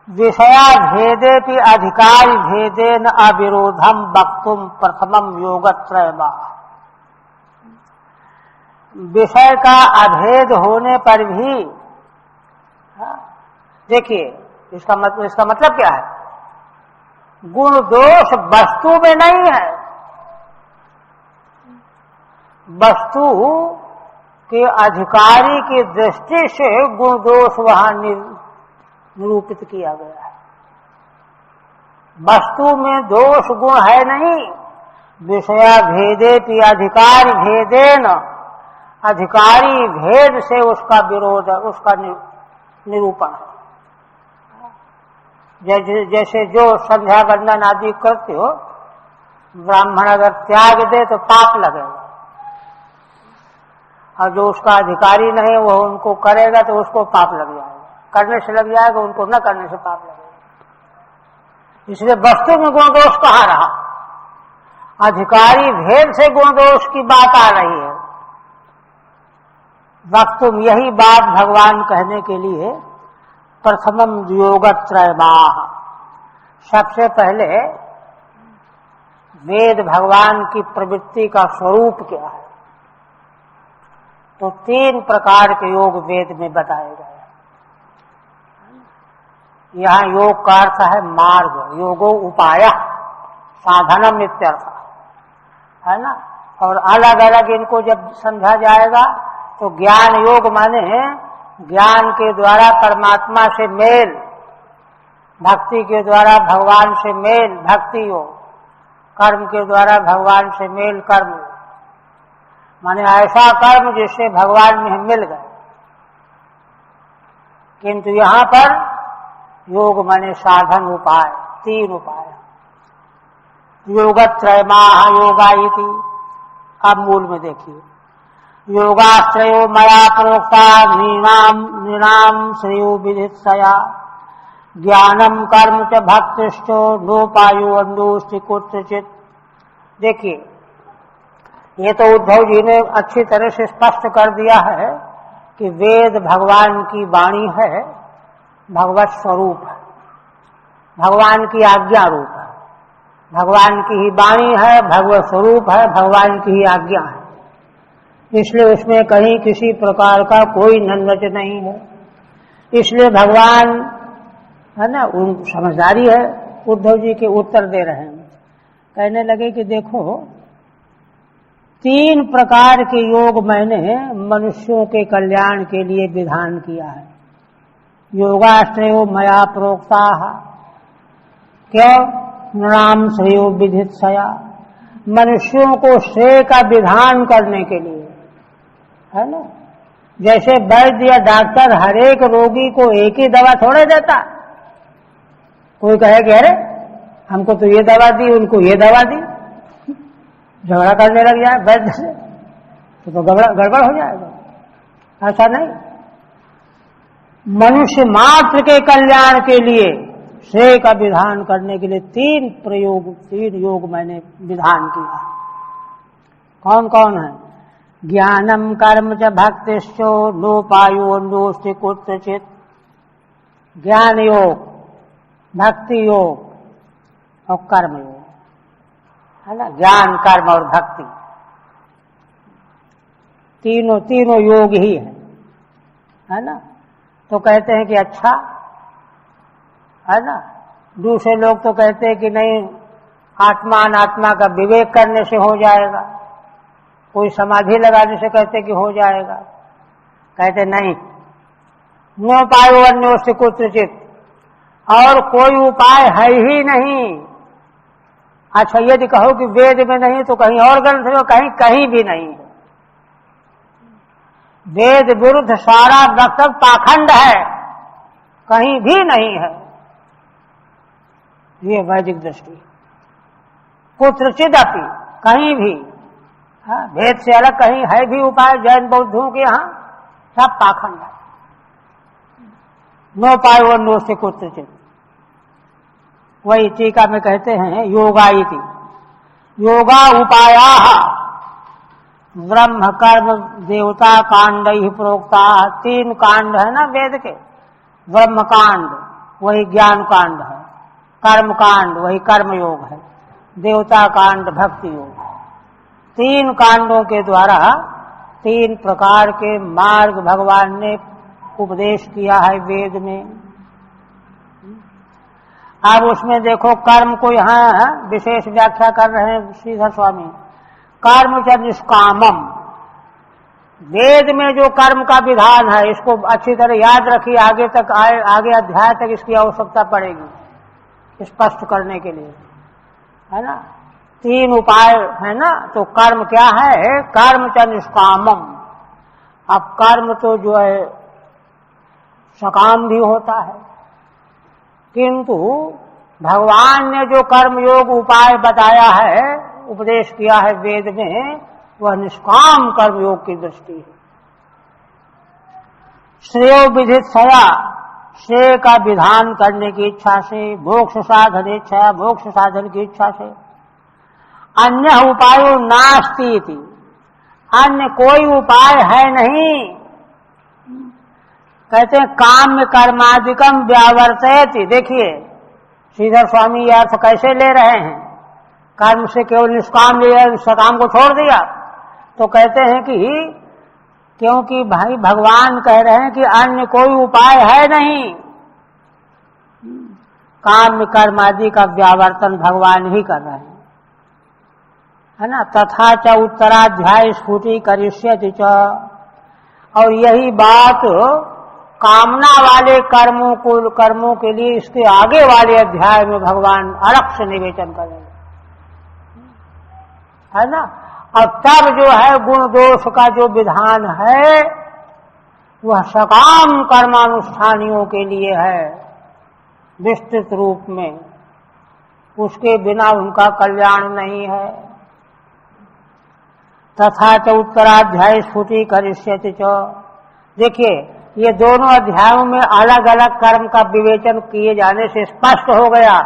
विषया भेदेपि अधिकारी भेदेन अविरोधम वक्तुम प्रथमम योगत्रयमा, विषय का अभेद होने पर भी, देखिए इसका मतलब क्या है? गुण दोष वस्तु में नहीं है, वस्तु के अधिकारी की दृष्टि से गुण दोष वहां निरूपित किया गया है। वस्तु में दोष गुण है नहीं। विषया भेदेपि अधिकारी भेदेन, अधिकारी भेद से उसका विरोध, उसका निरूपण है। जैसे जो संध्या वंदन आदि करते हो, ब्राह्मण अगर त्याग दे तो पाप लगेगा, और जो उसका अधिकारी नहीं वो उनको करेगा तो उसको पाप लग जाएगा, करने से लग जाएगा, उनको न करने से पाप लगेगा। इसलिए वस्तु में गुण दोष कहाँ रहा, अधिकारी भेद से गुण दोष की बात आ रही है। वस्तु में यही बात भगवान कहने के लिए प्रथमम योगत्रयमाह, सबसे पहले वेद भगवान की प्रवृत्ति का स्वरूप क्या है, तो 3 प्रकार के योग वेद में बताए गए। यहाँ योग का अर्थ है मार्ग, योगो उपाय साधनम इत्यर्थ है ना। और अलग अलग इनको जब समझा जाएगा तो ज्ञान योग माने ज्ञान के द्वारा परमात्मा से मेल, भक्ति के द्वारा भगवान से मेल भक्ति योग, कर्म के द्वारा भगवान से मेल कर्म योग, माने ऐसा कर्म जिससे भगवान में हम मिल गए। किंतु यहाँ पर योग माने साधन उपाय, 3 उपाय। योगत्रयमाह योगायिति, अब मूल में देखिए, योगाश्रयो मया प्रोक्ता नृणाम श्रेयो विदित्सया ज्ञानम कर्म च भक्तिश्च नोपायो अंदोष्टि कुत्रचित्। देखिए ये तो उद्धव जी ने अच्छी तरह से स्पष्ट कर दिया है कि वेद भगवान की वाणी है, भगवत स्वरूप है, भगवान की आज्ञा रूप है, भगवान की ही वाणी है, भगवत स्वरूप है, भगवान की ही आज्ञा है। इसलिए उसमें कहीं किसी प्रकार का कोई नन्वच नहीं है। इसलिए भगवान है ना, उन समझदारी है, उद्धव जी के उत्तर दे रहे हैं। कहने लगे कि देखो 3 प्रकार के योग मैंने मनुष्यों के कल्याण के लिए विधान किया है। योगाश्रयो मया प्रोक्ता, क्यों? नृणाम श्रेयो विदित्सया, मनुष्यों को श्रेय का विधान करने के लिए, है ना। जैसे वैद्य या डॉक्टर हर एक रोगी को एक ही दवा थोड़े देता, कोई कहे कि अरे हमको तो ये दवा दी, उनको ये दवा दी, झगड़ा करने लग जाए वैद्य से तो गड़बड़ हो जाएगा। ऐसा नहीं, मनुष्य मात्र के कल्याण के लिए श्रेय का विधान करने के लिए 3 योग मैंने विधान किया। कौन कौन है? ज्ञानम कर्म च भक्तिश्चो नोपायो नोष्टि कुत्रचित्। ज्ञान योग, भक्ति योग और कर्म योग, है ना। ज्ञान कर्म और भक्ति तीनों योग ही है ना। तो कहते हैं कि अच्छा है ना। दूसरे लोग तो कहते हैं कि नहीं, आत्मा अनात्मा का विवेक करने से हो जाएगा, कोई समाधि लगाने से कहते कि हो जाएगा। कहते नहीं, नोपायो अन्योष्टि कुत्रचित्, और कोई उपाय है ही नहीं। अच्छा यदि कहो कि वेद में नहीं तो कहीं और ग्रंथ में, कहीं भी नहीं है। वेद विरुद्ध सारा वक्तव्य पाखंड है, कहीं भी नहीं है। ये वैदिक दृष्टि। कुत्रचित् अपि, कहीं भी, भेद से अलग कहीं है भी उपाय जैन बौद्धों के यहाँ, सब पाखंड है। नोपायो अन्योष्टि कुत्रचित्। वही टीका में कहते हैं योगायिति, योगा उपायाः ब्रह्म कर्म देवता कांड ही प्रोक्ता। 3 कांड है ना वेद के, ब्रह्म कांड वही ज्ञान कांड है, कर्म कांड वही कर्म योग है, देवता कांड भक्ति योग है। 3 कांडों के द्वारा 3 प्रकार के मार्ग भगवान ने उपदेश किया है वेद में। अब उसमें देखो कर्म को यहाँ विशेष व्याख्या कर रहे हैं श्रीधर स्वामी। कर्म च निष्कामम, वेद में जो कर्म का विधान है इसको अच्छी तरह याद रखिए, आगे तक आगे अध्याय तक इसकी आवश्यकता पड़ेगी स्पष्ट करने के लिए, है ना। 3 उपाय है ना। तो कर्म क्या है? कर्म च निष्कामम। अब कर्म तो जो है सकाम भी होता है, किंतु भगवान ने जो कर्म योग उपाय बताया है, उपदेश किया है वेद में, वह निष्काम कर्म योग की दृष्टि है। श्रेयो विधित सया, श्रेय का विधान करने की इच्छा से, मोक्ष साधन इच्छा, मोक्ष साधन की इच्छा से, अन्य उपायो नास्ति इति, अन्य कोई उपाय है नहीं। कहते हैं काम्य कर्मादिकम व्यावर्तयति। देखिए श्रीधर स्वामी यह अर्थ कैसे ले रहे हैं, कर्म से केवल निष्काम लिया, सकाम को छोड़ दिया। तो कहते हैं कि क्योंकि भाई भगवान कह रहे हैं कि अन्य कोई उपाय है नहीं, काम्य कर्म आदि का व्यावर्तन भगवान ही कर रहे हैं, है ना। तथा च उत्तराध्याय स्फुटी करिष्यति च, और यही बात कामना वाले कर्मों के लिए इसके आगे वाले अध्याय में भगवान अलग से निवेचन करेंगे, है ना। अब तब जो है गुण दोष का जो विधान है वह सकाम कर्मानुष्ठानियों के लिए है विस्तृत रूप में, उसके बिना उनका कल्याण नहीं है। तथा च उत्तराध्याय स्फुटी करिष्यति च। देखिए ये दोनों अध्यायों में अलग अलग कर्म का विवेचन किए जाने से स्पष्ट हो गया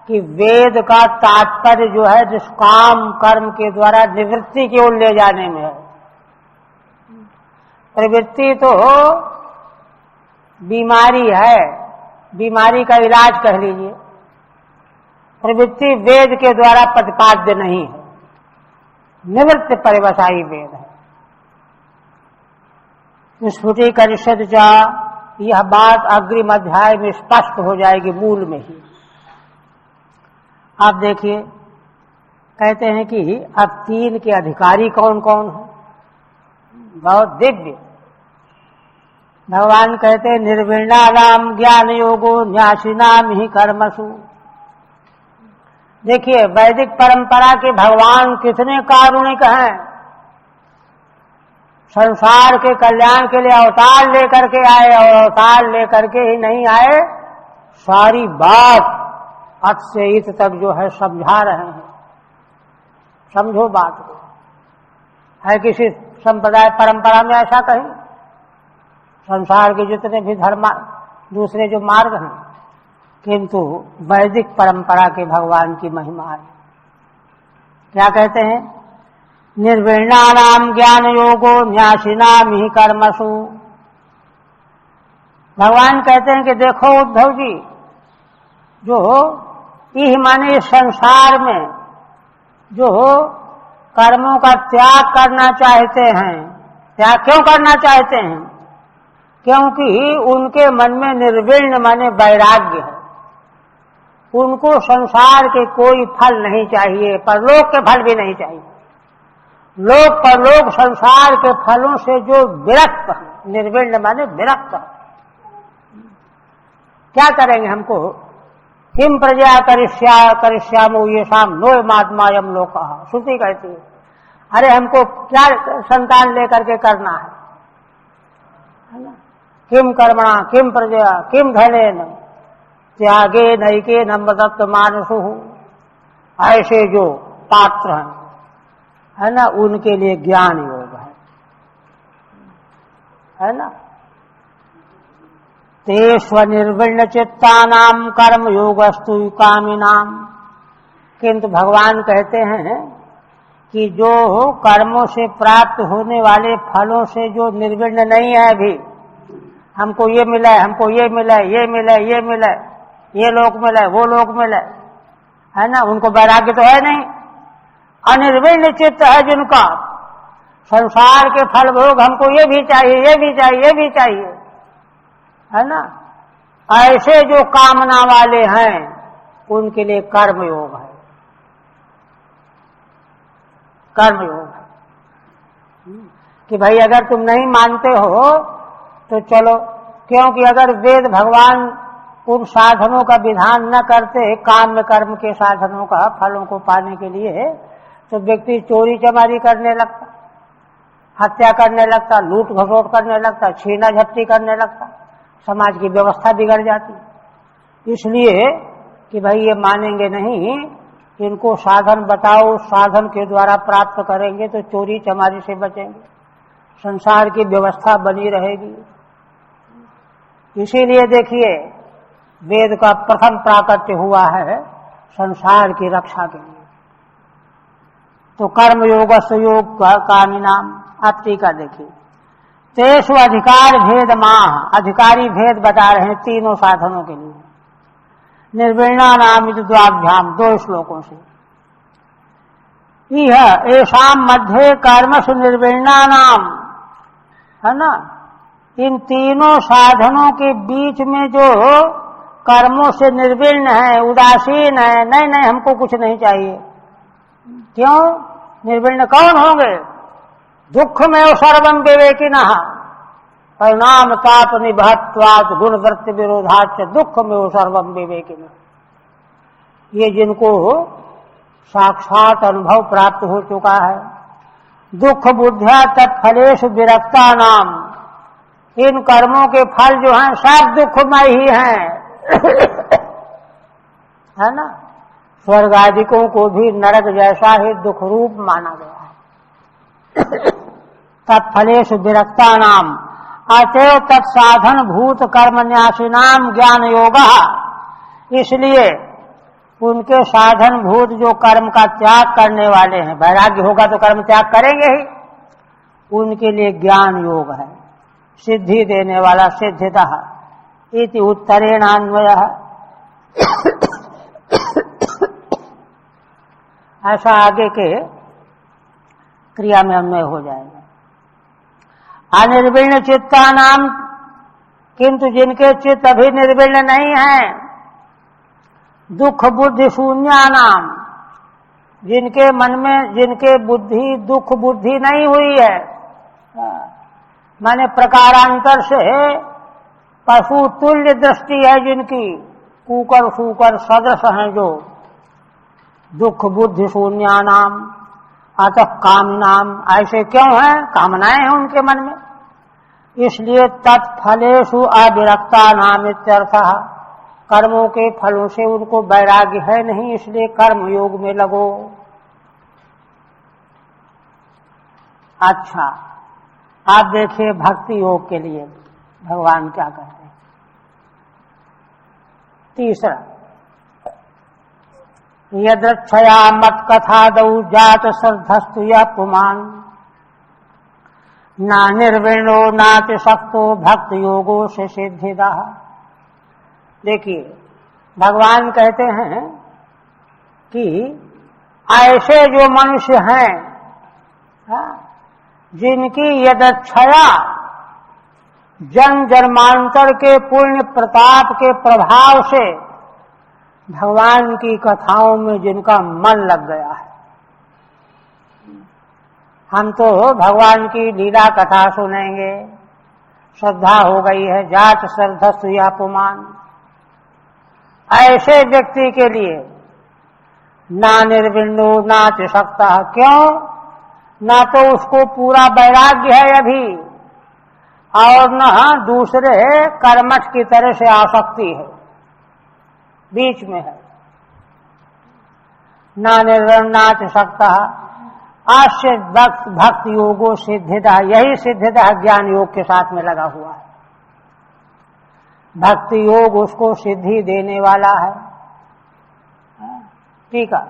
कि वेद का तात्पर्य जो है निष्काम कर्म के द्वारा निवृत्ति की ओर ले जाने में है। प्रवृत्ति तो बीमारी है, बीमारी का इलाज कह लीजिए, प्रवृत्ति वेद के द्वारा प्रतिपाद्य नहीं है, निवृत्त परिवसायी वेद है। स्फुटी करिष्यति च, यह बात अग्रिम अध्याय में स्पष्ट हो जाएगी मूल में ही। आप देखिए कहते हैं कि अब 3 के अधिकारी कौन कौन है, बहुत दिव्य। भगवान कहते हैं निर्विण्णानाम ज्ञान योगो न्यासिनाम ही कर्मसु। देखिए वैदिक परंपरा के भगवान कितने कारुणिक हैं, संसार के कल्याण के लिए अवतार लेकर के आए, और अवतार लेकर के ही नहीं आए, सारी बात अत से इत तक जो है समझा रहे हैं। समझो बात को, है किसी संप्रदाय परंपरा में ऐसा कहीं? संसार के जितने भी धर्म दूसरे जो मार्ग हैं, किंतु वैदिक परंपरा के भगवान की महिमा है। क्या कहते हैं? निर्विण्णानाम ज्ञान योगो न्यासिनाम ही कर्मसु। भगवान कहते हैं कि देखो उद्धव जी, जो इह माने संसार में जो कर्मों का त्याग करना चाहते हैं, त्याग क्यों करना चाहते हैं? क्योंकि उनके मन में निर्विण्ण माने वैराग्य है, उनको संसार के कोई फल नहीं चाहिए, परलोक के फल भी नहीं चाहिए। लोक परलोक संसार के फलों से जो विरक्त है, निर्विण्ण माने विरक्त है, क्या करेंगे? हमको किम प्रजा करिष्यामो ये शाम नोय मात्मायम लोका, श्रुति कहती है। अरे हमको क्या संतान लेकर के करना है ना? किम कर्मणा किम प्रजा किम धनेन त्यागे नैके नम्रदत्त मानसु। ऐसे जो पात्र हैं, है ना, उनके लिए ज्ञान योग है ना। ते स्वनिर्विण्ण चित्तानाम कर्म योगस्तु कामिनाम। किंतु भगवान कहते हैं कि जो कर्मों से प्राप्त होने वाले फलों से जो निर्विण्ण नहीं है, अभी हमको ये मिला है, हमको ये मिला है, ये मिला है, ये मिला है, ये लोक मिला है, वो लोक मिला है ना, उनको वैराग्य तो है नहीं। अनिर्विण्ण चित्त है जिनका, संसार के फल भोग हमको ये भी चाहिए, ये भी चाहिए, ये भी चाहिए, है ना। ऐसे जो कामना वाले हैं उनके लिए कर्म योग है, कर्म योग है कि भाई अगर तुम नहीं मानते हो तो चलो, क्योंकि अगर वेद भगवान उन साधनों का विधान न करते, काम्य कर्म के साधनों का फलों को पाने के लिए, तो व्यक्ति चोरी चमारी करने लगता, हत्या करने लगता, लूट घसोट करने लगता, छीना झपटी करने लगता, समाज की व्यवस्था बिगड़ जाती। इसलिए कि भाई ये मानेंगे नहीं, इनको साधन बताओ, साधन के द्वारा प्राप्त करेंगे तो चोरी चमारी से बचेंगे, संसार की व्यवस्था बनी रहेगी, इसीलिए देखिए वेद का प्रथम प्राकट्य हुआ है संसार की रक्षा के लिए। तो कर्म योग योग कामी नाम। आप टीका देखिए, तेषु अधिकार भेद माह, अधिकारी भेद बता रहे हैं तीनों साधनों के लिए। निर्विण्णा नाम द्वाभ्याम, 2 श्लोकों से। यह ऐसाम मध्य कर्मसु निर्विण्णा नाम, है ना। इन तीनों साधनों के बीच में जो कर्मों से निर्विण्ण है, उदासीन है, नहीं नहीं हमको कुछ नहीं चाहिए, क्यों? निर्विण्ण कौन होंगे? दुख में सर्वम विवेकिनः परिणाम ताप निभत्वात् गुणवृत्ति विरोधाच दुख में सर्वम विवेकिनः। ये जिनको साक्षात अनुभव प्राप्त हो चुका है, दुख बुद्धिया तत्फलेषु विरक्ता नाम, इन कर्मों के फल जो हैं सब दुखमय ही हैं है ना। स्वर्ग आदिकों को भी नरक जैसा ही दुख रूप माना गया है तत्फलेषु विरक्ता नाम अतएव तत्साधन भूत कर्म न्यासी नाम ज्ञान योगा। इसलिए उनके साधन भूत जो कर्म का त्याग करने वाले हैं, वैराग्य होगा तो कर्म त्याग करेंगे ही, उनके लिए ज्ञान योग है, सिद्धि देने वाला सिद्धितः इति उत्तरेणान्वयः। ऐसा आगे के क्रिया में अन्वय हो जाएगा। अनिर्विण्ण चित्ता नाम, किंतु जिनके चित्त अभी निर्विण्ण नहीं है, दुख बुद्धि शून्या नाम, जिनके मन में जिनके बुद्धि दुख बुद्धि नहीं हुई है, माने प्रकारांतर से पशु तुल्य दृष्टि है जिनकी, कूकर सूकर सदृश हैं जो, दुख बुद्धि शून्या नाम अतः काम नाम, ऐसे क्यों हैं? कामनाएं हैं उनके मन में, इसलिए तत्फलेषु अविरक्ता नाम इत्यर्थः, कर्मों के फलों से उनको वैराग्य है नहीं, इसलिए कर्म योग में लगो। अच्छा, आप देखिए भक्ति योग के लिए भगवान क्या कहते हैं। तीसरा, यदृच्छया मत कथादौ जात श्रद्धस्तु यः पुमान् ना निर्विण्णो नाति शक्तो भक्ति योगो से सिद्धिदा। देखिए भगवान कहते हैं कि ऐसे जो मनुष्य हैं जिनकी यदच्छया जन्म जन्मांतर के पुण्य प्रताप के प्रभाव से भगवान की कथाओं में जिनका मन लग गया है। हम तो भगवान की लीला कथा सुनेंगे, श्रद्धा हो गई है, जात श्रद्धा सुया पुमान, ऐसे व्यक्ति के लिए ना निर्विण्णो नाच सकता, क्यों? ना तो उसको पूरा वैराग्य है अभी, और न दूसरे कर्मठ की तरह से आसक्ति है, बीच में है। ना निर्विण्ण नाच सकता आश्य भक्त योगो सिद्धिदा, यही सिद्धिदा ज्ञान योग के साथ में लगा हुआ है। भक्ति योग उसको सिद्धि देने वाला है। ठीक है,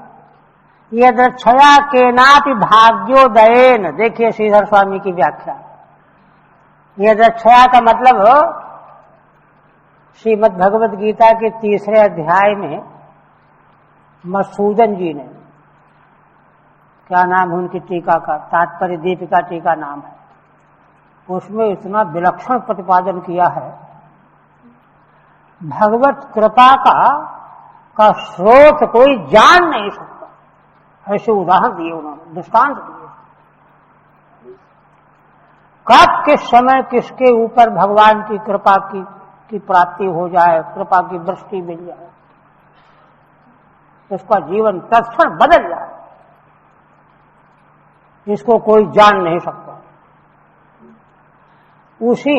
यदृच्छया केनापि भाग्योदयेन, देखिए श्रीधर स्वामी की व्याख्या। यदृच्छया का मतलब श्रीमद् भगवद गीता के 3 अध्याय में मधुसूदन जी ने, क्या नाम है उनकी टीका का, तात्पर्य दीपिका टीका नाम है, उसमें इतना विलक्षण प्रतिपादन किया है। भगवत कृपा का स्रोत कोई जान नहीं सकता, ऐसे उदाहरण दिए उन्होंने, दृष्टांत दिए। कब किस समय किसके ऊपर भगवान की कृपा की प्राप्ति हो जाए, कृपा की दृष्टि मिल जाए, उसका जीवन तत्क्षण बदल जाए, इसको कोई जान नहीं सकता। उसी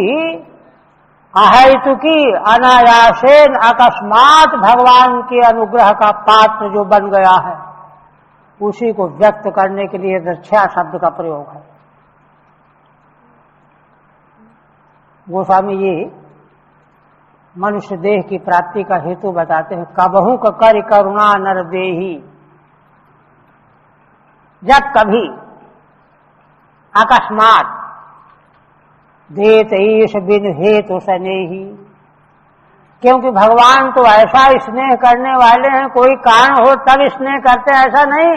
अहेतुकी अनायासेन अकस्मात भगवान के अनुग्रह का पात्र जो बन गया है, उसी को व्यक्त करने के लिए दृच्छया शब्द का प्रयोग है। गोस्वामी जी मनुष्य देह की प्राप्ति का हेतु बताते हैं। कबहू का कर करुणा नर देही, जब कभी अकस्मात देत ईश बिन हेतु सनेही, क्योंकि भगवान तो ऐसा स्नेह करने वाले हैं, कोई कारण हो तब स्नेह करते, ऐसा नहीं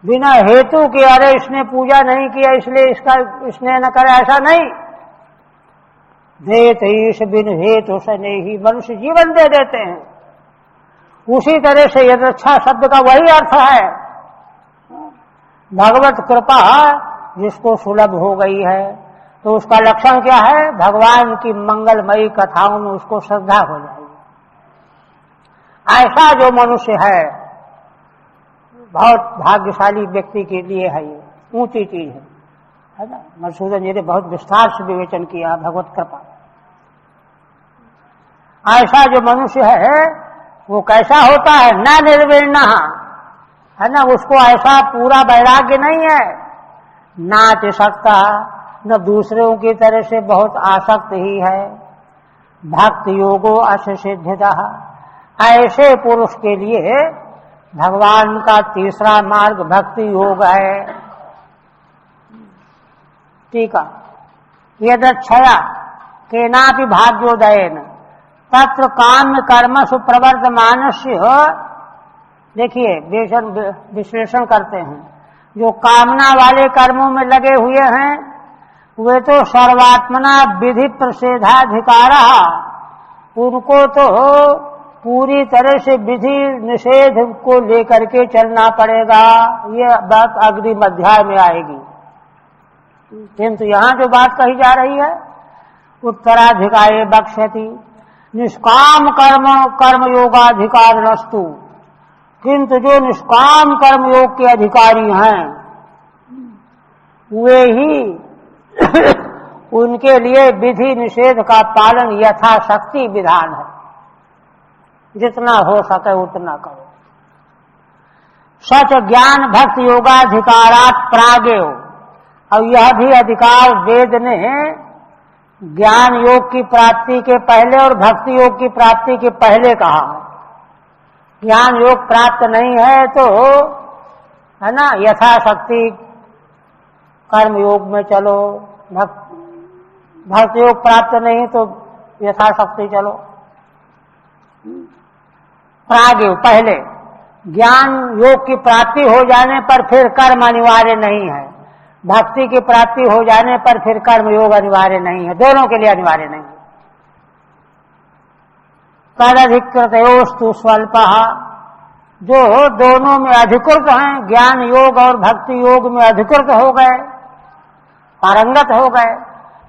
बिना हेतु के अरे इसने पूजा नहीं किया इसलिए इसका स्नेह न करे, ऐसा नहीं। देत ईश बिन हेतु सनेही, मनुष्य जीवन दे देते हैं। उसी तरह से यदृच्छा शब्द का वही अर्थ है, भगवत कृपा जिसको सुलभ हो गई है तो उसका लक्षण क्या है, भगवान की मंगलमयी कथाओं में उसको श्रद्धा हो जाएगी। ऐसा जो मनुष्य है बहुत भाग्यशाली व्यक्ति के लिए है, ये ऊंची चीज है ना। मधुसूदन जी ने बहुत विस्तार से विवेचन किया भगवत कृपा। ऐसा जो मनुष्य है वो कैसा होता है, न निर्विण्ण है ना, उसको ऐसा पूरा वैराग्य नहीं है, नाच सकता न दूसरों की तरह से बहुत आसक्त ही है। भक्ति योगो अश सिद्धितः, ऐसे पुरुष के लिए भगवान का तीसरा मार्ग भक्ति योग है। ठीक है, यदक्षया केनापि भाग्योदयेन तत्र काम्य कर्म सुप्रवर्तमानस्य, देखिए विश्लेषण करते हैं, जो कामना वाले कर्मों में लगे हुए हैं वे तो सर्वात्मना विधि प्रषेधाधिकारा, उनको तो पूरी तरह से विधि निषेध को लेकर के चलना पड़ेगा। ये बात अग्नि अध्याय में आएगी, किंतु यहाँ जो बात कही जा रही है उत्तराधिकारे बक्ष्यति निष्काम कर्म योगाधिकार नस्तु, किंतु जो निष्काम कर्म योग के अधिकारी हैं वे ही उनके लिए विधि निषेध का पालन यथाशक्ति विधान है, जितना हो सके उतना करो। सच ज्ञान भक्ति योगाधिकारात् प्रागेव, और यह भी अधिकार वेद ने ज्ञान योग की प्राप्ति के पहले और भक्ति योग की प्राप्ति के पहले कहा है। ज्ञान योग प्राप्त नहीं है तो है ना यथाशक्ति कर्म योग में चलो, भक्ति योग प्राप्त नहीं तो यथाशक्ति चलो। प्रागेव पहले, ज्ञान योग की प्राप्ति हो जाने पर फिर कर्म अनिवार्य नहीं है, भक्ति की प्राप्ति हो जाने पर फिर कर्म योग अनिवार्य नहीं है, दोनों के लिए अनिवार्य नहीं है। तदधिकृतयोस्तु स्वल्पः, जो दोनों में अधिकृत हैं, ज्ञान योग और भक्ति योग में अधिकृत हो गए, पारंगत हो गए,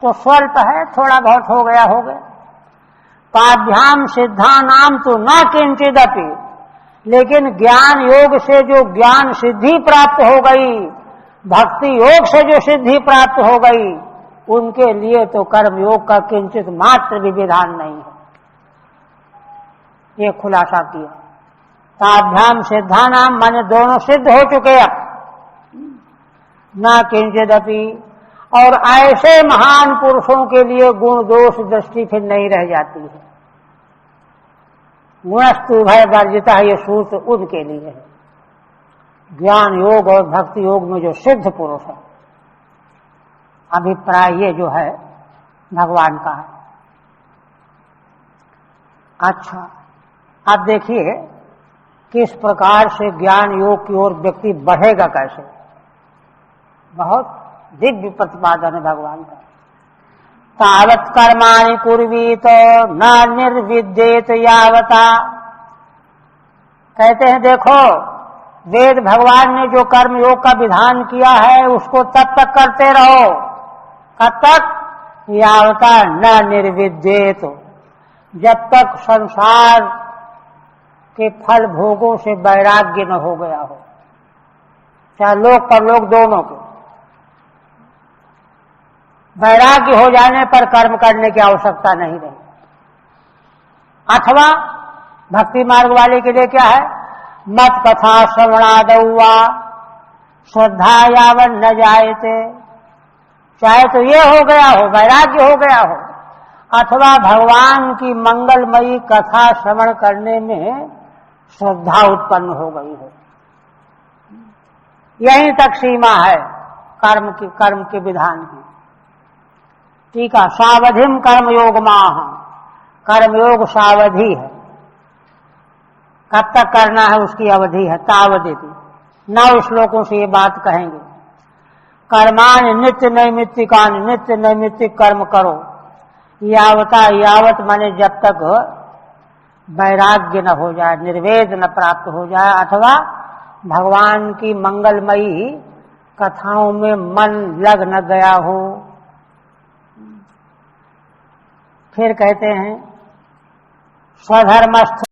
तो स्वल्प है, थोड़ा बहुत हो गया हो गया। पाभ्याम सिद्धानाम तो न किंचिदपि, लेकिन ज्ञान योग से जो ज्ञान सिद्धि प्राप्त हो गई, भक्ति योग से जो सिद्धि प्राप्त हो गई, उनके लिए तो कर्म योग का किंचित मात्र भी विधान नहीं है। ये खुलासा किया। ताभ्याम सिद्धानाम माने दोनों सिद्ध हो चुके अब, न किंचिदपि, और ऐसे महान पुरुषों के लिए गुण दोष दृष्टि फिर नहीं रह जाती है। गुणस्तु भय वर्जिता, ये सूत्र उनके लिए है। ज्ञान योग और भक्ति योग में जो सिद्ध पुरुष है, अभिप्राय ये जो है भगवान का है। अच्छा, अब देखिए किस प्रकार से ज्ञान योग की ओर व्यक्ति बढ़ेगा, कैसे। बहुत दिव्य प्रतिपादन है भगवान का। तावत् कर्माणि कुर्वीत न निर्विद्येत यावता, कहते हैं देखो वेद भगवान ने जो कर्म योग का विधान किया है उसको तब तक करते रहो, कब तक, यावता न निर्विद्येत, जब तक संसार के फल भोगों से वैराग्य न हो गया हो, चाहे लोक परलोक दोनों के। वैराग्य हो जाने पर कर्म करने की आवश्यकता नहीं रही। अथवा भक्ति मार्ग वाले के लिए क्या है, मत कथा श्रवणादौवा श्रद्धा यावन न जायते, चाहे तो ये हो गया हो, वैराग्य हो गया हो, अथवा भगवान की मंगलमयी कथा श्रवण करने में श्रद्धा उत्पन्न हो गई हो। यहीं तक सीमा है कर्म के विधान की। ठीक है, सावधिम कर्मयोग माह, कर्मयोग सावधि है, कब तक करना है उसकी अवधि है, तावदेति। 9 श्लोकों से ये बात कहेंगे। कर्माणि नित्य नैमित्तिकानि, नित्य नैमित्तिक कर्म करो, यावत माने जब तक वैराग्य न हो जाए, निर्वेद न प्राप्त हो जाए, अथवा भगवान की मंगलमयी कथाओं में मन लग न गया हो। फिर कहते हैं स्वधर्मस्थ